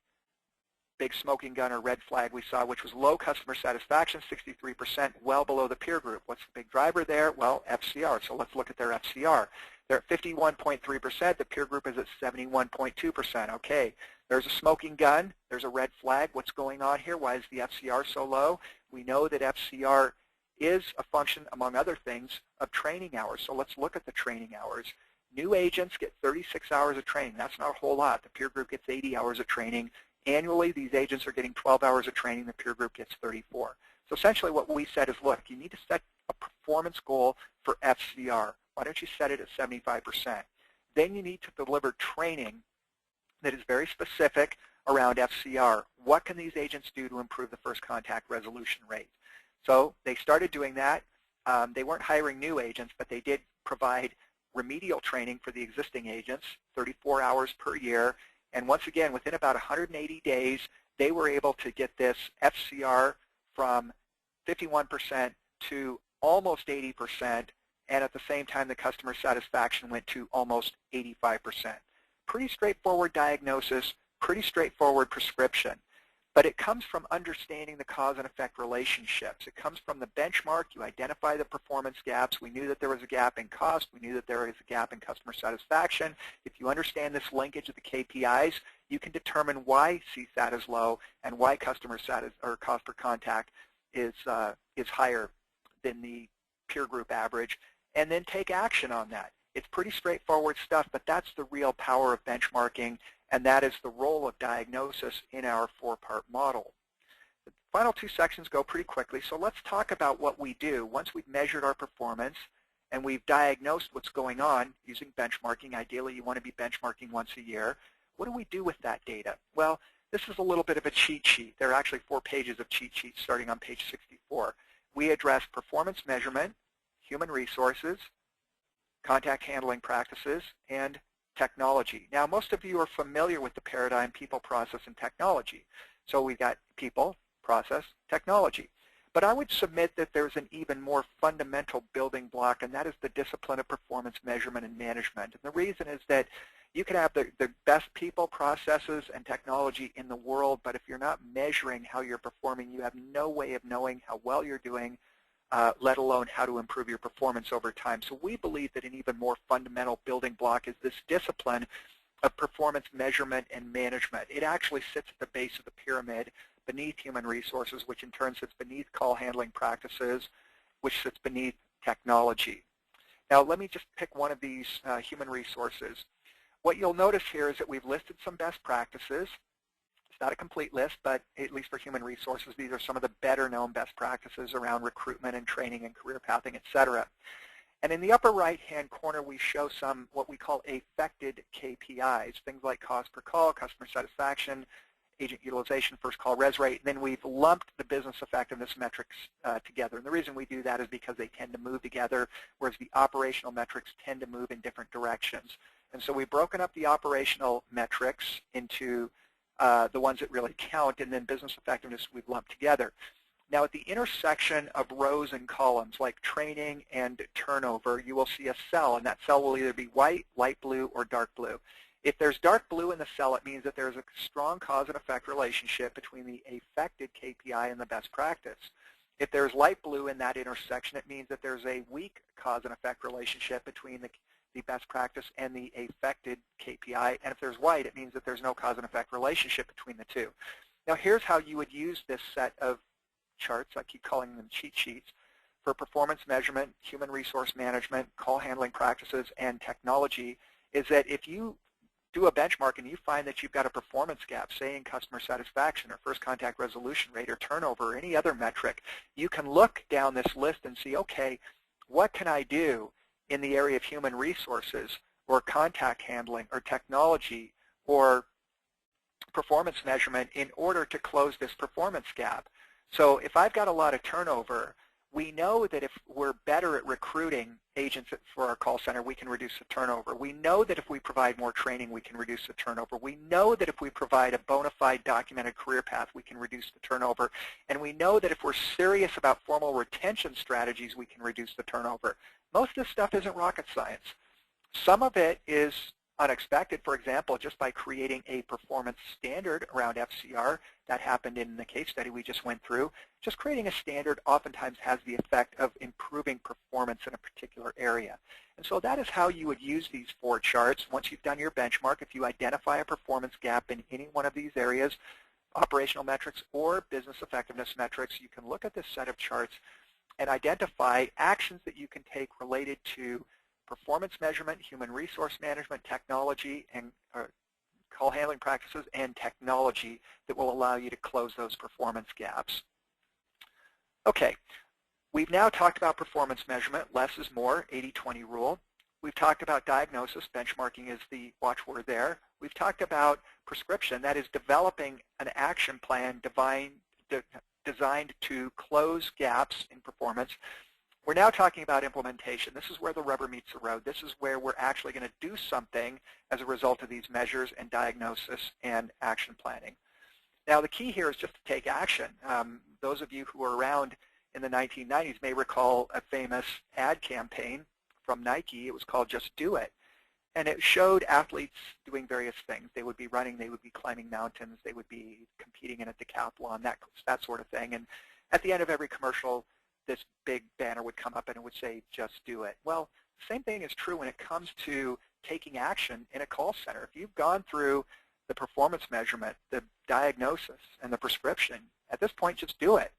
big smoking gun or red flag we saw, which was low customer satisfaction, 63%, well below the peer group. What's the big driver there? Well, FCR. So let's look at their FCR. They're at 51.3%. The peer group is at 71.2%. Okay, there's a smoking gun. There's a red flag. What's going on here? Why is the FCR so low? We know that FCR is a function, among other things, of training hours. So let's look at the training hours. New agents get 36 hours of training. That's not a whole lot. The peer group gets 80 hours of training. Annually, these agents are getting 12 hours of training. The peer group gets 34. So essentially what we said is, look, you need to set a performance goal for FCR. Why don't you set it at 75%? Then you need to deliver training that is very specific around FCR. What can these agents do to improve the first contact resolution rate? So they started doing that. They weren't hiring new agents, but they did provide remedial training for the existing agents, 34 hours per year. And once again, within about 180 days, they were able to get this FCR from 51% to almost 80%, and at the same time, the customer satisfaction went to almost 85%. Pretty straightforward diagnosis, pretty straightforward prescription. But it comes from understanding the cause and effect relationships. It comes from the benchmark. You identify the performance gaps. We knew that there was a gap in cost. We knew that there was a gap in customer satisfaction. If you understand this linkage of the KPIs, you can determine why CSAT is low and why customer cost per contact is higher than the peer group average, and then take action on that. It's pretty straightforward stuff, but that's the real power of benchmarking, and that is the role of diagnosis in our four-part model. The final two sections go pretty quickly, so let's talk about what we do. Once we've measured our performance and we've diagnosed what's going on using benchmarking, ideally you want to be benchmarking once a year, what do we do with that data? Well, this is a little bit of a cheat sheet. There are actually 4 pages of cheat sheets starting on page 64. We address performance measurement, human resources, contact handling practices, and technology. Now, most of you are familiar with the paradigm people, process, and technology. So we've got people, process, technology. But I would submit that there's an even more fundamental building block, and that is the discipline of performance measurement and management. And the reason is that you can have the best people, processes, and technology in the world, but if you're not measuring how you're performing, you have no way of knowing how well you're doing, let alone how to improve your performance over time. So we believe that an even more fundamental building block is this discipline of performance measurement and management. It actually sits at the base of the pyramid beneath human resources, which in turn sits beneath call handling practices, which sits beneath technology. Now let me just pick one of these human resources. What you'll notice here is that we've listed some best practices. It's not a complete list, but at least for human resources, these are some of the better known best practices around recruitment and training and career pathing, etc. And in the upper right-hand corner, we show some what we call affected KPIs, things like cost per call, customer satisfaction, agent utilization, first call res rate, and then we've lumped the business effectiveness metrics together. And the reason we do that is because they tend to move together, whereas the operational metrics tend to move in different directions. And so we've broken up the operational metrics into the ones that really count, and then business effectiveness we've lumped together. Now at the intersection of rows and columns, like training and turnover, you will see a cell, and that cell will either be white, light blue, or dark blue. If there's dark blue in the cell, it means that there's a strong cause and effect relationship between the affected KPI and the best practice. If there's light blue in that intersection, it means that there's a weak cause and effect relationship between the best practice and the affected KPI. And if there's white, it means that there's no cause and effect relationship between the two. Now here's how you would use this set of charts, I keep calling them cheat sheets, for performance measurement, human resource management, call handling practices, and technology, is that if you do a benchmark and you find that you've got a performance gap, say in customer satisfaction or first contact resolution rate or turnover or any other metric, you can look down this list and see, okay, what can I do in the area of human resources or contact handling or technology or performance measurement in order to close this performance gap? So if I've got a lot of turnover, we know that if we're better at recruiting agents for our call center, we can reduce the turnover. We know that if we provide more training, we can reduce the turnover. We know that if we provide a bona fide documented career path, we can reduce the turnover. And we know that if we're serious about formal retention strategies, we can reduce the turnover. Most of this stuff isn't rocket science. Some of it is unexpected. For example, just by creating a performance standard around FCR, that happened in the case study we just went through, just creating a standard oftentimes has the effect of improving performance in a particular area. And so that is how you would use these 4 charts. Once you've done your benchmark, if you identify a performance gap in any one of these areas, operational metrics or business effectiveness metrics, you can look at this set of charts and identify actions that you can take related to performance measurement, human resource management, technology, and call handling practices, and technology that will allow you to close those performance gaps. Okay, we've now talked about performance measurement, less is more, 80-20 rule. We've talked about diagnosis, benchmarking is the watchword there. We've talked about prescription, that is developing an action plan designed to close gaps in performance. We're now talking about implementation. This is where the rubber meets the road. This is where we're actually going to do something as a result of these measures and diagnosis and action planning. Now the key here is just to take action. Those of you who were around in the 1990s may recall a famous ad campaign from Nike. It was called Just Do It. And it showed athletes doing various things. They would be running, they would be climbing mountains, they would be competing in a decathlon, that sort of thing. And at the end of every commercial, this big banner would come up and it would say, just do it. Well, the same thing is true when it comes to taking action in a call center. If you've gone through the performance measurement, the diagnosis, and the prescription, at this point, just do it.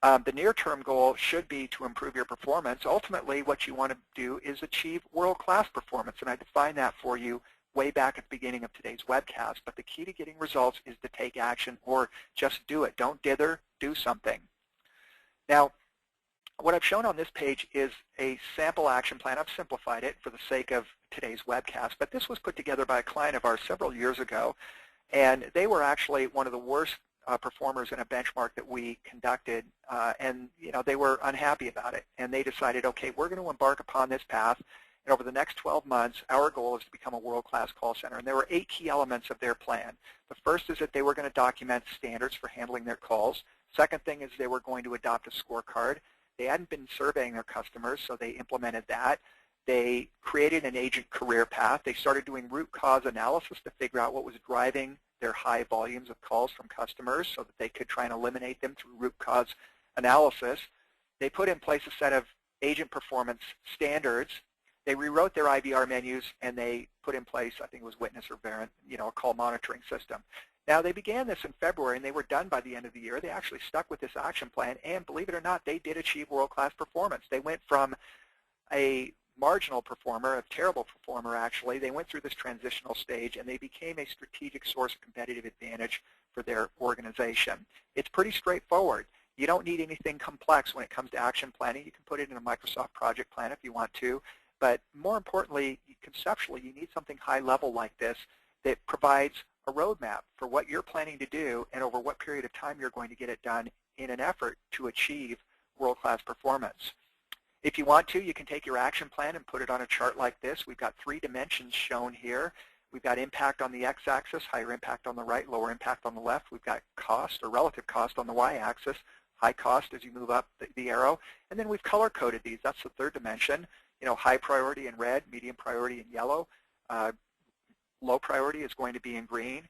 The near-term goal should be to improve your performance. Ultimately, what you want to do is achieve world-class performance, and I defined that for you way back at the beginning of today's webcast. But the key to getting results is to take action or just do it. Don't dither, do something. Now, what I've shown on this page is a sample action plan. I've simplified it for the sake of today's webcast, but this was put together by a client of ours several years ago, and they were actually one of the worst performers in a benchmark that we conducted, and they were unhappy about it, and they decided, okay, we're going to embark upon this path, and over the next 12 months, our goal is to become a world-class call center. And there were 8 key elements of their plan. The first is that they were going to document standards for handling their calls. Second thing is they were going to adopt a scorecard. They hadn't been surveying their customers, so they implemented that. They created an agent career path. They started doing root cause analysis to figure out what was driving their high volumes of calls from customers so that they could try and eliminate them through root cause analysis. They put in place a set of agent performance standards. They rewrote their IVR menus, and they put in place, I think it was witness or variant, a call monitoring system. Now, they began this in February, and they were done by the end of the year. They actually stuck with this action plan, and believe it or not, they did achieve world-class performance. They went from a marginal performer, a terrible performer actually. They went through this transitional stage, and they became a strategic source of competitive advantage for their organization. It's pretty straightforward. You don't need anything complex when it comes to action planning. You can put it in a Microsoft project plan if you want to, but more importantly, conceptually, you need something high level like this that provides a roadmap for what you're planning to do and over what period of time you're going to get it done in an effort to achieve world-class performance. If you want to, you can take your action plan and put it on a chart like this. We've got 3 dimensions shown here. We've got impact on the x-axis, higher impact on the right, lower impact on the left. We've got cost or relative cost on the y-axis, high cost as you move up the arrow. And then we've color-coded these. That's the 3rd dimension. High priority in red, medium priority in yellow. Low priority is going to be in green.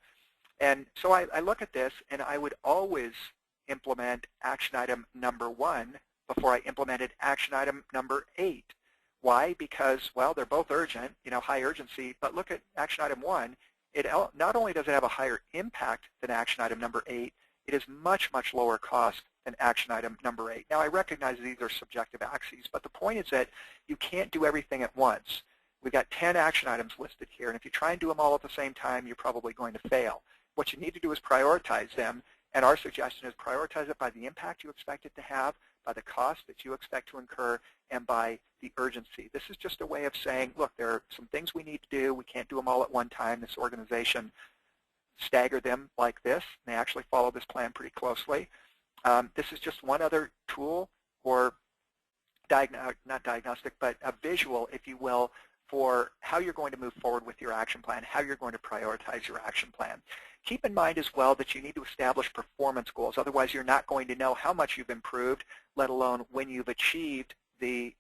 And so I look at this, and I would always implement action item number 1 before I implemented action item number 8. Why? Because, well, they're both urgent, high urgency, but look at action item 1. It not only does it have a higher impact than action item number 8, it is much, much lower cost than action item number 8. Now, I recognize these are subjective axes, but the point is that you can't do everything at once. We've got 10 action items listed here, and if you try and do them all at the same time, you're probably going to fail. What you need to do is prioritize them, and our suggestion is prioritize it by the impact you expect it to have, by the cost that you expect to incur, and by the urgency. This is just a way of saying, look, there are some things we need to do. We can't do them all at one time. This organization staggered them like this. They actually follow this plan pretty closely. This is just one other tool, or not diagnostic, but a visual, if you will, for how you're going to move forward with your action plan, how you're going to prioritize your action plan. Keep in mind as well that you need to establish performance goals. Otherwise, you're not going to know how much you've improved, let alone when you've achieved the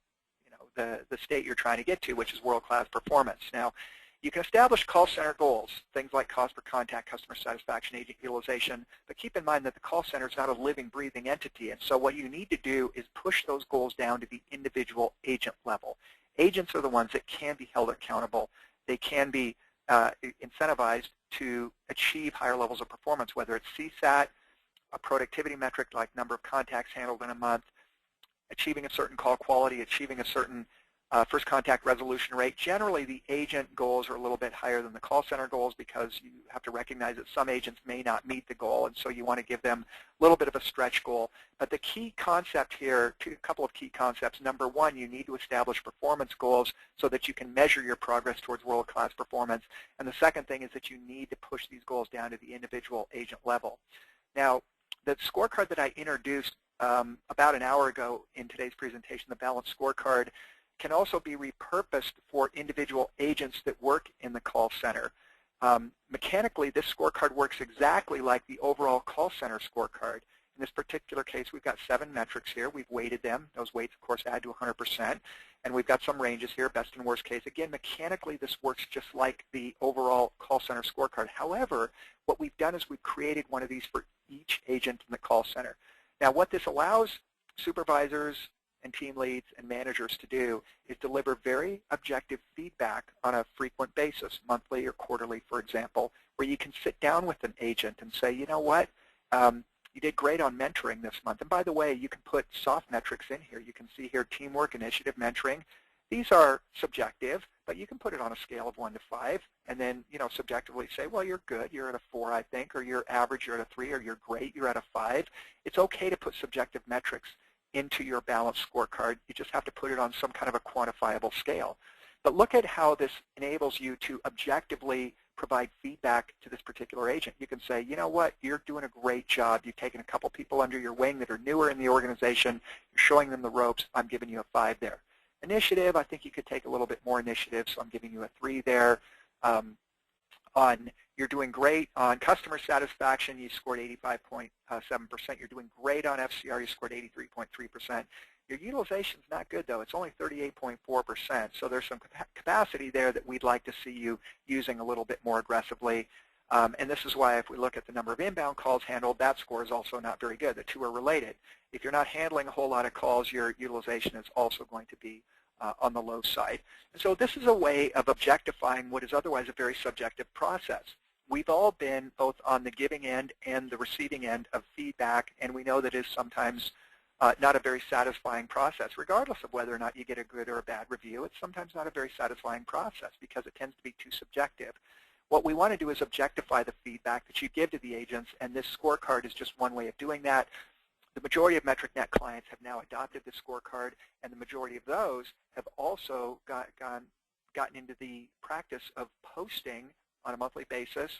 state you're trying to get to, which is world-class performance. Now, you can establish call center goals, things like cost per contact, customer satisfaction, agent utilization, but keep in mind that the call center is not a living, breathing entity, and so what you need to do is push those goals down to the individual agent level. Agents are the ones that can be held accountable. They can be incentivized to achieve higher levels of performance, whether it's CSAT, a productivity metric like number of contacts handled in a month, achieving a certain call quality, achieving a certain first contact resolution rate. Generally, the agent goals are a little bit higher than the call center goals because you have to recognize that some agents may not meet the goal, and so you want to give them a little bit of a stretch goal. But the key concept here, a couple of key concepts. Number 1, you need to establish performance goals so that you can measure your progress towards world-class performance. And the second thing is that you need to push these goals down to the individual agent level. Now, the scorecard that I introduced about an hour ago in today's presentation, the balanced scorecard, can also be repurposed for individual agents that work in the call center. Mechanically, this scorecard works exactly like the overall call center scorecard. And this particular case, we've got 7 metrics here. We've weighted them. Those weights, of course, add to 100%. And we've got some ranges here, best and worst case. Again, mechanically, this works just like the overall call center scorecard. However, what we've done is we've created one of these for each agent in the call center. Now, what this allows supervisors and team leads and managers to do is deliver very objective feedback on a frequent basis, monthly or quarterly, for example, where you can sit down with an agent and say, you know what, you did great on mentoring this month. And by the way, you can put soft metrics in here. You can see here teamwork, initiative, mentoring. These are subjective, but you can put it on a scale of 1 to 5 and then, subjectively say, well, you're good, you're at a 4, I think, or you're average, you're at a 3, or you're great, you're at a 5. It's okay to put subjective metrics into your balanced scorecard. You just have to put it on some kind of a quantifiable scale. But look at how this enables you to objectively provide feedback to this particular agent. You can say, you know what, you're doing a great job. You've taken a couple people under your wing that are newer in the organization. You're showing them the ropes. I'm giving you a 5 there. Initiative, I think you could take a little bit more initiative, so I'm giving you a 3 there. You're doing great on customer satisfaction. You scored 85.7%. You're doing great on FCR. You scored 83.3%. Your utilization is not good, though. It's only 38.4%. So there's some capacity there that we'd like to see you using a little bit more aggressively. And this is why if we look at the number of inbound calls handled, that score is also not very good. The two are related. If you're not handling a whole lot of calls, your utilization is also going to be on the low side. And so this is a way of objectifying what is otherwise a very subjective process. We've all been both on the giving end and the receiving end of feedback, and we know that is sometimes not a very satisfying process. Regardless of whether or not you get a good or a bad review, it's sometimes not a very satisfying process because it tends to be too subjective. What we want to do is objectify the feedback that you give to the agents, and this scorecard is just one way of doing that. The majority of MetricNet clients have now adopted the scorecard, and the majority of those have also gotten into the practice of posting on a monthly basis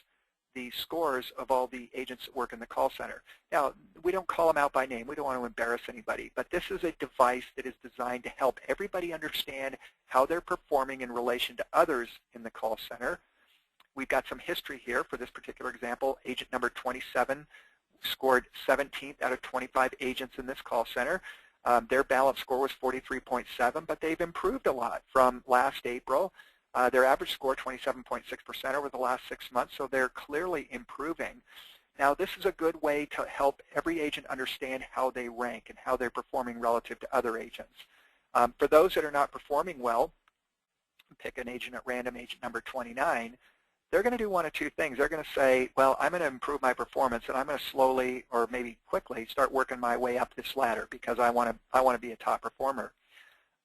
the scores of all the agents that work in the call center. Now, we don't call them out by name. We don't want to embarrass anybody, but this is a device that is designed to help everybody understand how they're performing in relation to others in the call center. We've got some history here for this particular example. Agent number 27 scored 17th out of 25 agents in this call center. Their balance score was 43.7, but they've improved a lot from last April. Their average score, 27.6% over the last 6 months, so they're clearly improving. Now, this is a good way to help every agent understand how they rank and how they're performing relative to other agents. For those that are not performing well, pick an agent at random, agent number 29, they're going to do one of two things. They're going to say, well, I'm going to improve my performance, and I'm going to slowly or maybe quickly start working my way up this ladder because I want to be a top performer.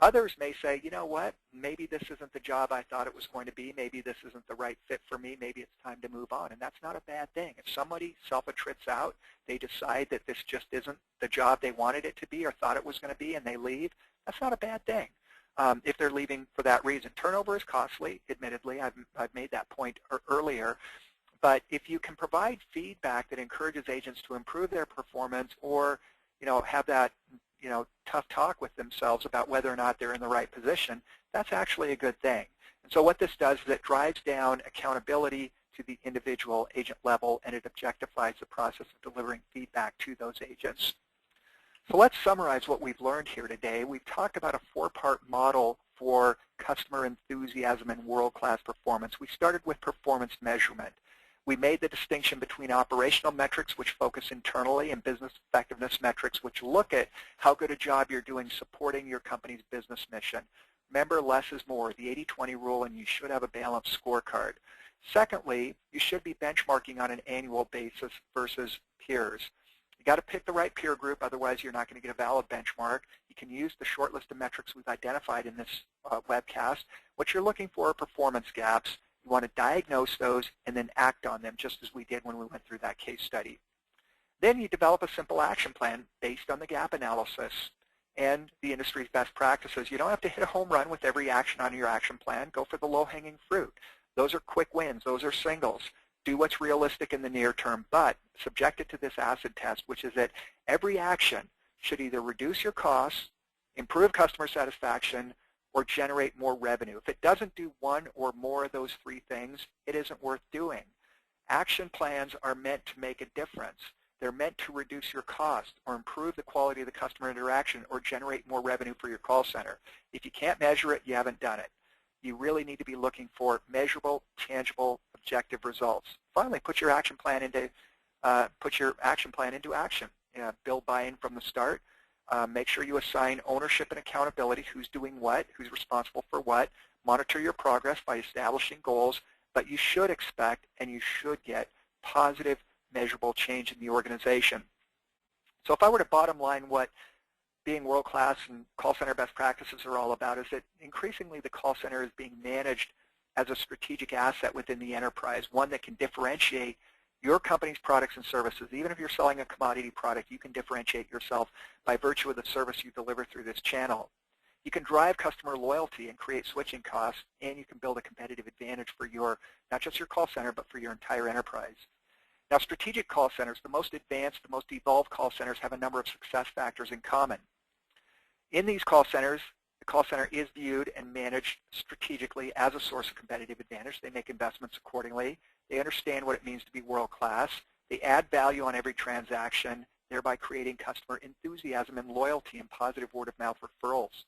Others may say, you know what, maybe this isn't the job I thought it was going to be. Maybe this isn't the right fit for me. Maybe it's time to move on, and that's not a bad thing. If somebody self-attrits out, they decide that this just isn't the job they wanted it to be or thought it was going to be, and they leave, that's not a bad thing. If they're leaving for that reason. Turnover is costly, admittedly. I've made that point earlier. But if you can provide feedback that encourages agents to improve their performance or, have that, tough talk with themselves about whether or not they're in the right position, that's actually a good thing. And so what this does is it drives down accountability to the individual agent level, and it objectifies the process of delivering feedback to those agents. So let's summarize what we've learned here today. We've talked about a 4-part model for customer enthusiasm and world-class performance. We started with performance measurement. We made the distinction between operational metrics, which focus internally, and business effectiveness metrics, which look at how good a job you're doing supporting your company's business mission. Remember, less is more, the 80-20 rule, and you should have a balanced scorecard. Secondly, you should be benchmarking on an annual basis versus peers. You got to pick the right peer group, otherwise you're not going to get a valid benchmark. You can use the short list of metrics we've identified in this webcast. What you're looking for are performance gaps. You want to diagnose those and then act on them, just as we did when we went through that case study. Then you develop a simple action plan based on the gap analysis and the industry's best practices. You don't have to hit a home run with every action on your action plan. Go for the low-hanging fruit. Those are quick wins. Those are singles. Do what's realistic in the near term, but subject it to this acid test, which is that every action should either reduce your costs, improve customer satisfaction, or generate more revenue. If it doesn't do one or more of those 3 things, it isn't worth doing. Action plans are meant to make a difference. They're meant to reduce your cost or improve the quality of the customer interaction or generate more revenue for your call center. If you can't measure it, you haven't done it. You really need to be looking for measurable, tangible, objective results. Finally, put your action plan into action. Build buy-in from the start. Make sure you assign ownership and accountability, who's doing what, who's responsible for what. Monitor your progress by establishing goals, but you should expect and you should get positive, measurable change in the organization. So if I were to bottom line what being world-class and call center best practices are all about, is that increasingly the call center is being managed as a strategic asset within the enterprise, one that can differentiate your company's products and services. Even if you're selling a commodity product, you can differentiate yourself by virtue of the service you deliver through this channel. You can drive customer loyalty and create switching costs, and you can build a competitive advantage for not just your call center, but for your entire enterprise. Now, strategic call centers, the most advanced, the most evolved call centers, have a number of success factors in common. In these call centers, the call center is viewed and managed strategically as a source of competitive advantage. They make investments accordingly. They understand what it means to be world-class. They add value on every transaction, thereby creating customer enthusiasm and loyalty and positive word-of-mouth referrals.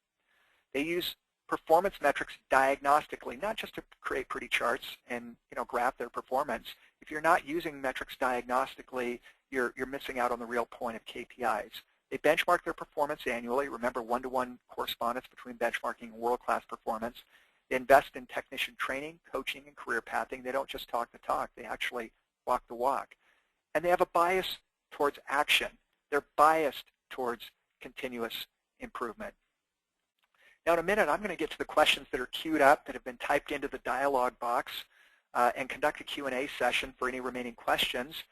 They use performance metrics diagnostically, not just to create pretty charts and graph their performance. If you're not using metrics diagnostically, you're missing out on the real point of KPIs. They benchmark their performance annually. Remember, one-to-one correspondence between benchmarking and world-class performance. They invest in technician training, coaching, and career pathing. They don't just talk the talk. They actually walk the walk. And they have a bias towards action. They're biased towards continuous improvement. Now, in a minute, I'm going to get to the questions that are queued up, that have been typed into the dialog box, and conduct a Q&A session for any remaining questions.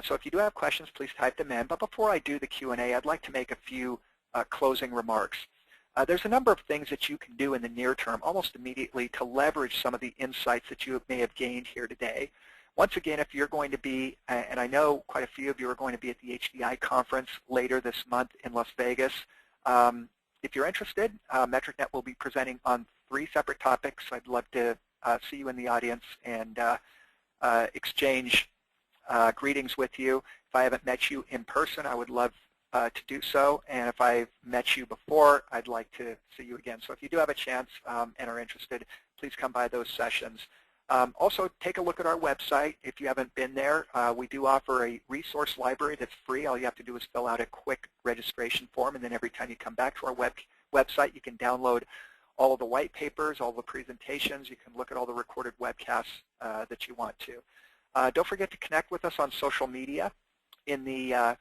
So if you do have questions, please type them in. But before I do the Q&A, I'd like to make a few closing remarks. There's a number of things that you can do in the near term, almost immediately, to leverage some of the insights that you may have gained here today. Once again, if you're going to be, and I know quite a few of you are going to be at the HDI conference later this month in Las Vegas, if you're interested, MetricNet will be presenting on 3 separate topics. I'd love to see you in the audience and exchange greetings with you. If I haven't met you in person, I would love to do so. And if I've met you before, I'd like to see you again. So if you do have a chance and are interested, please come by those sessions. Also, take a look at our website. If you haven't been there, we do offer a resource library that's free. All you have to do is fill out a quick registration form, and then every time you come back to our website, you can download all of the white papers, all the presentations. You can look at all the recorded webcasts that you want to. Don't forget to connect with us on social media. In the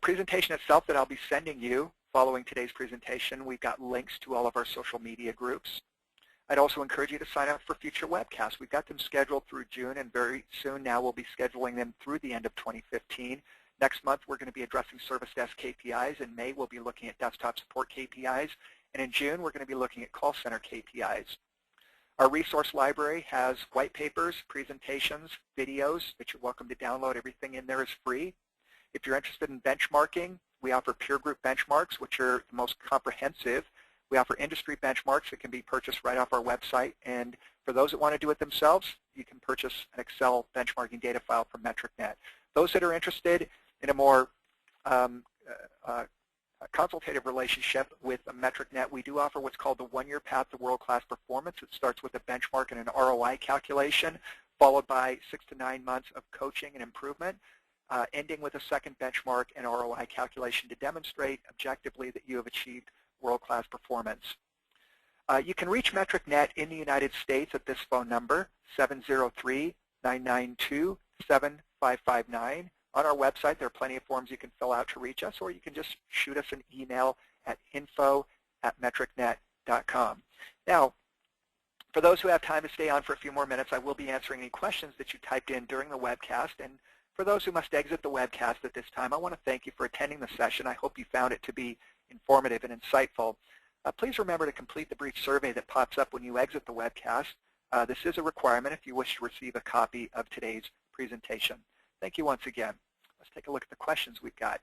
presentation itself that I'll be sending you following today's presentation, we've got links to all of our social media groups. I'd also encourage you to sign up for future webcasts. We've got them scheduled through June, and very soon now we'll be scheduling them through the end of 2015. Next month, we're going to be addressing service desk KPIs. In May, we'll be looking at desktop support KPIs. And in June, we're going to be looking at call center KPIs. Our resource library has white papers, presentations, videos that you're welcome to download. Everything in there is free. If you're interested in benchmarking, we offer peer group benchmarks, which are the most comprehensive. We offer industry benchmarks that can be purchased right off our website. And for those that want to do it themselves, you can purchase an Excel benchmarking data file from MetricNet. Those that are interested in a more consultative relationship with MetricNet, we do offer what's called the one-year path to world-class performance. It starts with a benchmark and an ROI calculation, followed by 6 to 9 months of coaching and improvement, ending with a second benchmark and ROI calculation to demonstrate objectively that you have achieved world-class performance. You can reach MetricNet in the United States at this phone number, 703-992-7559. On our website, there are plenty of forms you can fill out to reach us, or you can just shoot us an email at info@metricnet.com. Now, for those who have time to stay on for a few more minutes, I will be answering any questions that you typed in during the webcast. And for those who must exit the webcast at this time, I want to thank you for attending the session. I hope you found it to be informative and insightful. Please remember to complete the brief survey that pops up when you exit the webcast. This is a requirement if you wish to receive a copy of today's presentation. Thank you once again. Let's take a look at the questions we've got.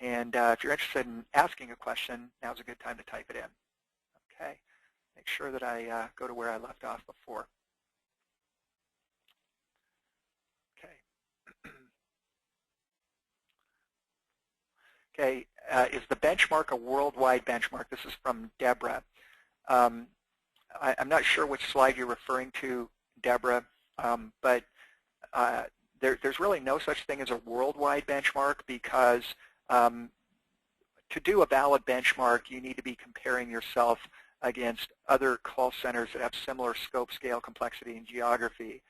And if you're interested in asking a question, now's a good time to type it in. Okay. Make sure that I go to where I left off before. Okay. Okay, is the benchmark a worldwide benchmark? This is from Deborah. I'm not sure which slide you're referring to, Deborah, but there's really no such thing as a worldwide benchmark because to do a valid benchmark, you need to be comparing yourself against other call centers that have similar scope, scale, complexity, and geography.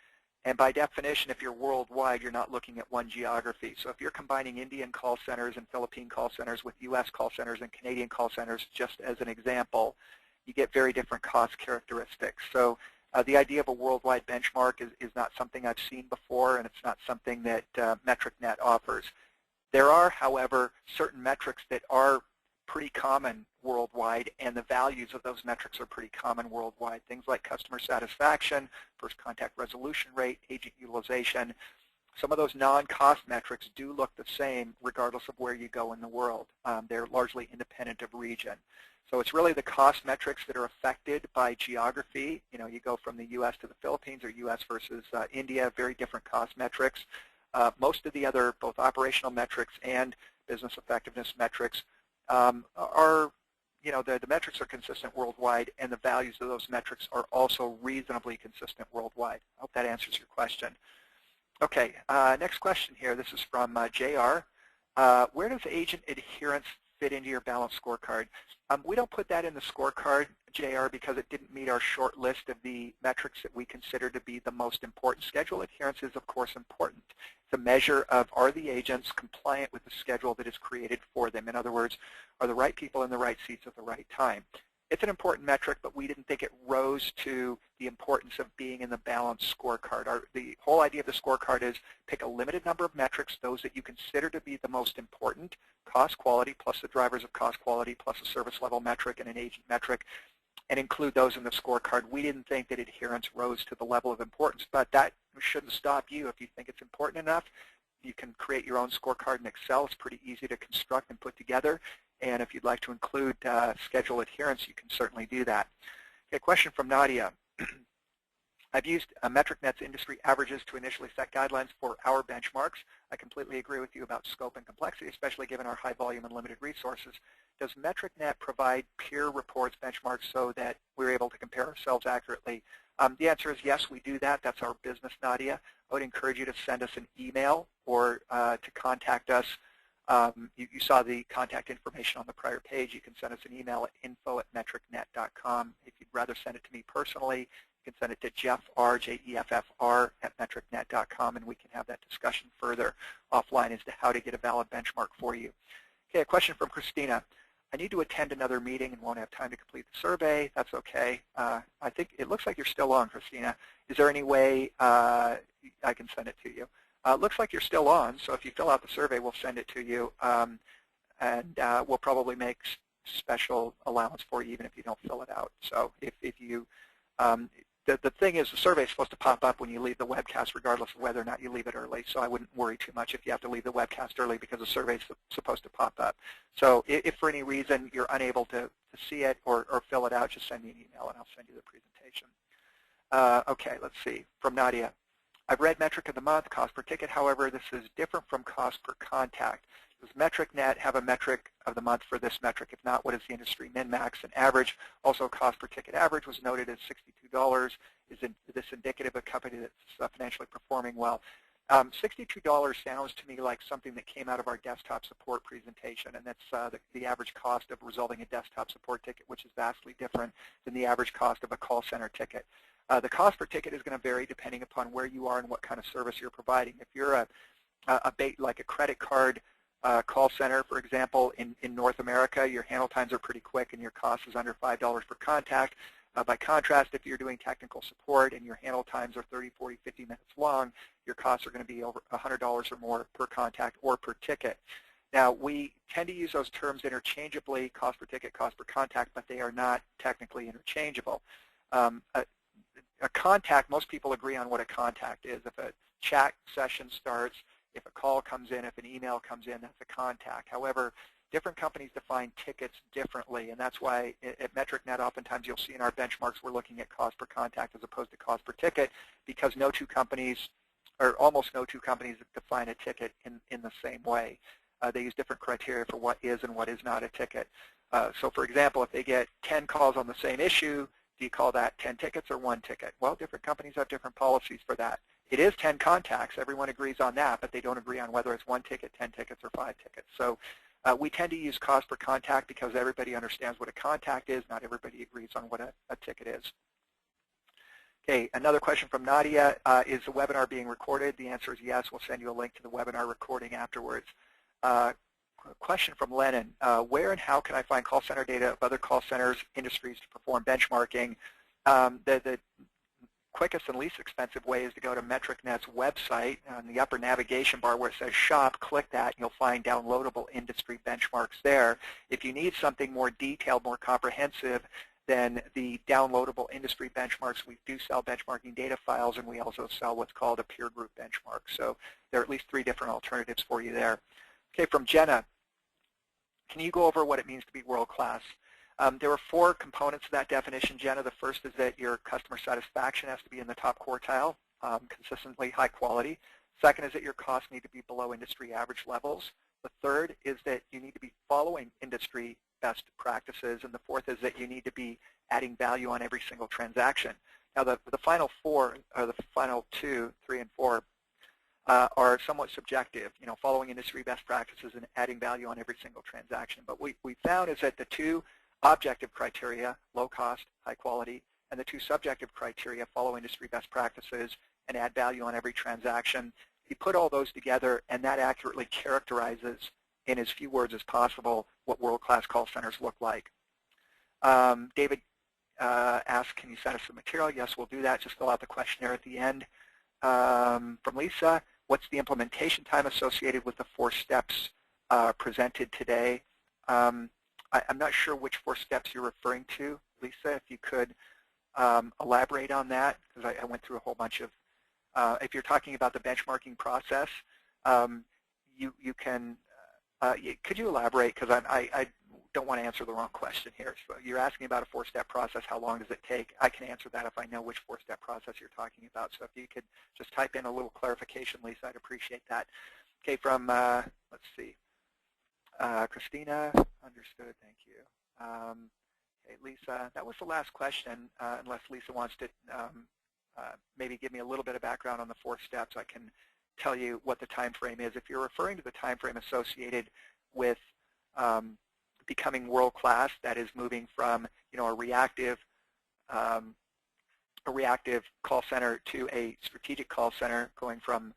And by definition, if you're worldwide, you're not looking at one geography. So if you're combining Indian call centers and Philippine call centers with U.S. call centers and Canadian call centers, just as an example, you get very different cost characteristics. So the idea of a worldwide benchmark is not something I've seen before, and it's not something that MetricNet offers. There are, however, certain metrics that are pretty common worldwide, and the values of those metrics are pretty common worldwide. Things like customer satisfaction, first contact resolution rate, agent utilization. Some of those non-cost metrics do look the same regardless of where you go in the world. They're largely independent of region. So it's really the cost metrics that are affected by geography. You know, you go from the U.S. to the Philippines or U.S. versus India, very different cost metrics. Most of the other, both operational metrics and business effectiveness metrics are, you know, the metrics are consistent worldwide, and the values of those metrics are also reasonably consistent worldwide. I hope that answers your question. Okay, next question here. This is from JR. Where does agent adherence fit into your balanced scorecard? We don't put that in the scorecard, JR, because it didn't meet our short list of the metrics that we consider to be the most important. Schedule adherence is, of course, important. It's a measure of, are the agents compliant with the schedule that is created for them? In other words, are the right people in the right seats at the right time? It's an important metric, but we didn't think it rose to the importance of being in the balanced scorecard. The whole idea of the scorecard is pick a limited number of metrics, those that you consider to be the most important, cost, quality, plus the drivers of cost, quality, plus a service level metric and an agent metric, and include those in the scorecard. We didn't think that adherence rose to the level of importance, but that shouldn't stop you. If you think it's important enough, you can create your own scorecard in Excel. It's pretty easy to construct and put together. And if you'd like to include schedule adherence, you can certainly do that. Okay, question from Nadia. I've used MetricNet's industry averages to initially set guidelines for our benchmarks. I completely agree with you about scope and complexity, especially given our high volume and limited resources. Does MetricNet provide peer reports benchmarks so that we're able to compare ourselves accurately? The answer is yes, we do that. That's our business, Nadia. I would encourage you to send us an email or to contact us. You saw the contact information on the prior page. You can send us an email at info@metricnet.com. If you'd rather send it to me personally, you can send it to Jeffr, Jeffr, @metricnet.com, and we can have that discussion further offline as to how to get a valid benchmark for you. Okay, a question from Christina. I need to attend another meeting and won't have time to complete the survey. That's okay. I think it looks like you're still on, Christina. Is there any way I can send it to you? Looks like you're still on, so if you fill out the survey, we'll send it to you, and we'll probably make special allowance for you even if you don't fill it out. So if you, the thing is, the survey is supposed to pop up when you leave the webcast regardless of whether or not you leave it early, so I wouldn't worry too much if you have to leave the webcast early because the survey is supposed to pop up. So if for any reason you're unable to see it or fill it out, just send me an email and I'll send you the presentation. Okay, let's see, from Nadia. I've read metric of the month, cost per ticket. However, this is different from cost per contact. Does MetricNet have a metric of the month for this metric? If not, what is the industry min-max and average? Also, cost per ticket average was noted as $62. Is this indicative of a company that's financially performing well? $62 sounds to me like something that came out of our desktop support presentation, and that's the average cost of resolving a desktop support ticket, which is vastly different than the average cost of a call center ticket. The cost per ticket is going to vary depending upon where you are and what kind of service you're providing. If you're like a credit card call center, for example, in North America, your handle times are pretty quick and your cost is under $5 per contact. By contrast, if you're doing technical support and your handle times are 30, 40, 50 minutes long, your costs are going to be over $100 or more per contact or per ticket. Now, we tend to use those terms interchangeably, cost per ticket, cost per contact, but they are not technically interchangeable. A contact, most people agree on what a contact is. If a chat session starts, if a call comes in, if an email comes in, that's a contact. However, different companies define tickets differently, and that's why at MetricNet oftentimes you'll see in our benchmarks we're looking at cost per contact as opposed to cost per ticket, because no two companies, or almost no two companies, define a ticket in the same way. They use different criteria for what is and what is not a ticket. So for example, if they get 10 calls on the same issue, do you call that 10 tickets or 1 ticket? Well, different companies have different policies for that. It is 10 contacts. Everyone agrees on that, but they don't agree on whether it's 1 ticket, 10 tickets, or 5 tickets. So we tend to use cost per contact because everybody understands what a contact is. Not everybody agrees on what a ticket is. Okay, another question from Nadia. Is the webinar being recorded? The answer is yes. We'll send you a link to the webinar recording afterwards. Question from Lennon. Where and how can I find call center data of other call centers, industries to perform benchmarking? The quickest and least expensive way is to go to MetricNet's website. On the upper navigation bar where it says Shop, click that, and you'll find downloadable industry benchmarks there. If you need something more detailed, more comprehensive than the downloadable industry benchmarks, we do sell benchmarking data files, and we also sell what's called a peer group benchmark. So there are at least 3 different alternatives for you there. Okay, from Jenna. Can you go over what it means to be world-class? There are 4 components to that definition, Jenna. The first is that your customer satisfaction has to be in the top quartile, consistently high quality. Second is that your costs need to be below industry average levels. The third is that you need to be following industry best practices. And the fourth is that you need to be adding value on every single transaction. Now, the final 4, or the final 2, 3, and 4, are somewhat subjective, following industry best practices and adding value on every single transaction. But what we found is that the 2 objective criteria, low cost, high quality, and the 2 subjective criteria, follow industry best practices and add value on every transaction, you put all those together, and that accurately characterizes, in as few words as possible, what world-class call centers look like. David asked, can you send us some material? Yes, we'll do that. Just fill out the questionnaire at the end. From Lisa, what's the implementation time associated with the 4 steps presented today? I'm not sure which 4 steps you're referring to, Lisa. If you could elaborate on that, because I went through a whole bunch of, if you're talking about the benchmarking process, you can, could you elaborate, because I don't want to answer the wrong question here. So you're asking about a 4-step process. How long does it take? I can answer that if I know which 4-step process you're talking about. So if you could just type in a little clarification, Lisa, I'd appreciate that. Okay, from, let's see, Christina, understood, thank you. Okay, Lisa, that was the last question, unless Lisa wants to maybe give me a little bit of background on the 4 steps. I can tell you what the time frame is. If you're referring to the time frame associated with becoming world-class, that is moving from a reactive call center to a strategic call center, going from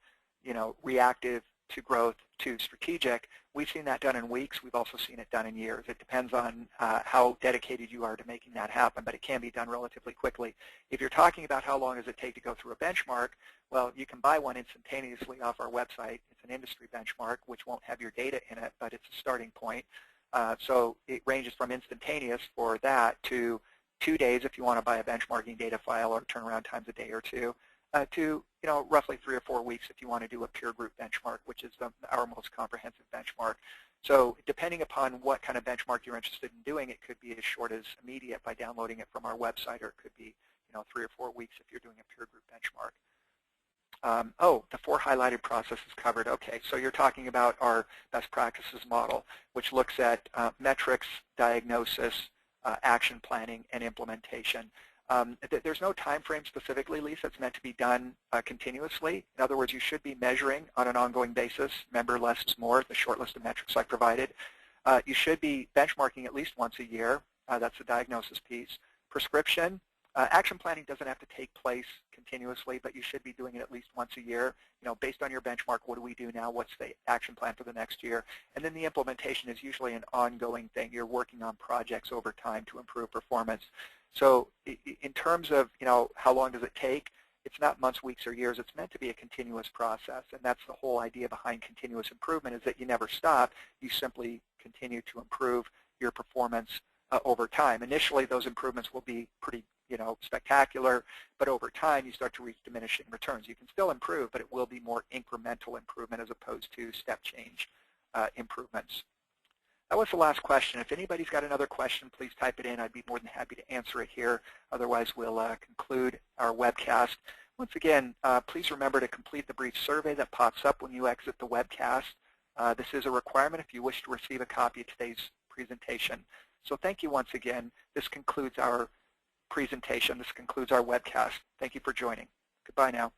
reactive to growth to strategic, we've seen that done in weeks. We've also seen it done in years. It depends on how dedicated you are to making that happen, but it can be done relatively quickly. If you're talking about how long does it take to go through a benchmark, well, you can buy one instantaneously off our website. It's an industry benchmark, which won't have your data in it, but it's a starting point. So it ranges from instantaneous for that to 2 days if you want to buy a benchmarking data file, or turnaround times a day or 2, to roughly 3 or 4 weeks if you want to do a peer group benchmark, which is our most comprehensive benchmark. So depending upon what kind of benchmark you're interested in doing, it could be as short as immediate by downloading it from our website, or it could be 3 or 4 weeks if you're doing a peer group benchmark. Oh, the 4 highlighted processes covered. Okay, so you're talking about our best practices model, which looks at metrics, diagnosis, action planning, and implementation. There's no time frame specifically, Lisa. It's meant to be done continuously. In other words, you should be measuring on an ongoing basis. Remember, less is more, the short list of metrics I provided. You should be benchmarking at least once a year. That's the diagnosis piece. Prescription. Action planning doesn't have to take place continuously, but you should be doing it at least once a year. Based on your benchmark, what do we do now? What's the action plan for the next year? And then the implementation is usually an ongoing thing. You're working on projects over time to improve performance. So in terms of, how long does it take, it's not months, weeks, or years. It's meant to be a continuous process, and that's the whole idea behind continuous improvement, is that you never stop. You simply continue to improve your performance over time. Initially, those improvements will be pretty spectacular, but over time you start to reach diminishing returns. You can still improve, but it will be more incremental improvement as opposed to step change improvements. That was the last question. If anybody's got another question, please type it in. I'd be more than happy to answer it here. Otherwise, we'll conclude our webcast. Once again, please remember to complete the brief survey that pops up when you exit the webcast. This is a requirement if you wish to receive a copy of today's presentation. So thank you once again. This concludes our presentation. This concludes our webcast. Thank you for joining. Goodbye now.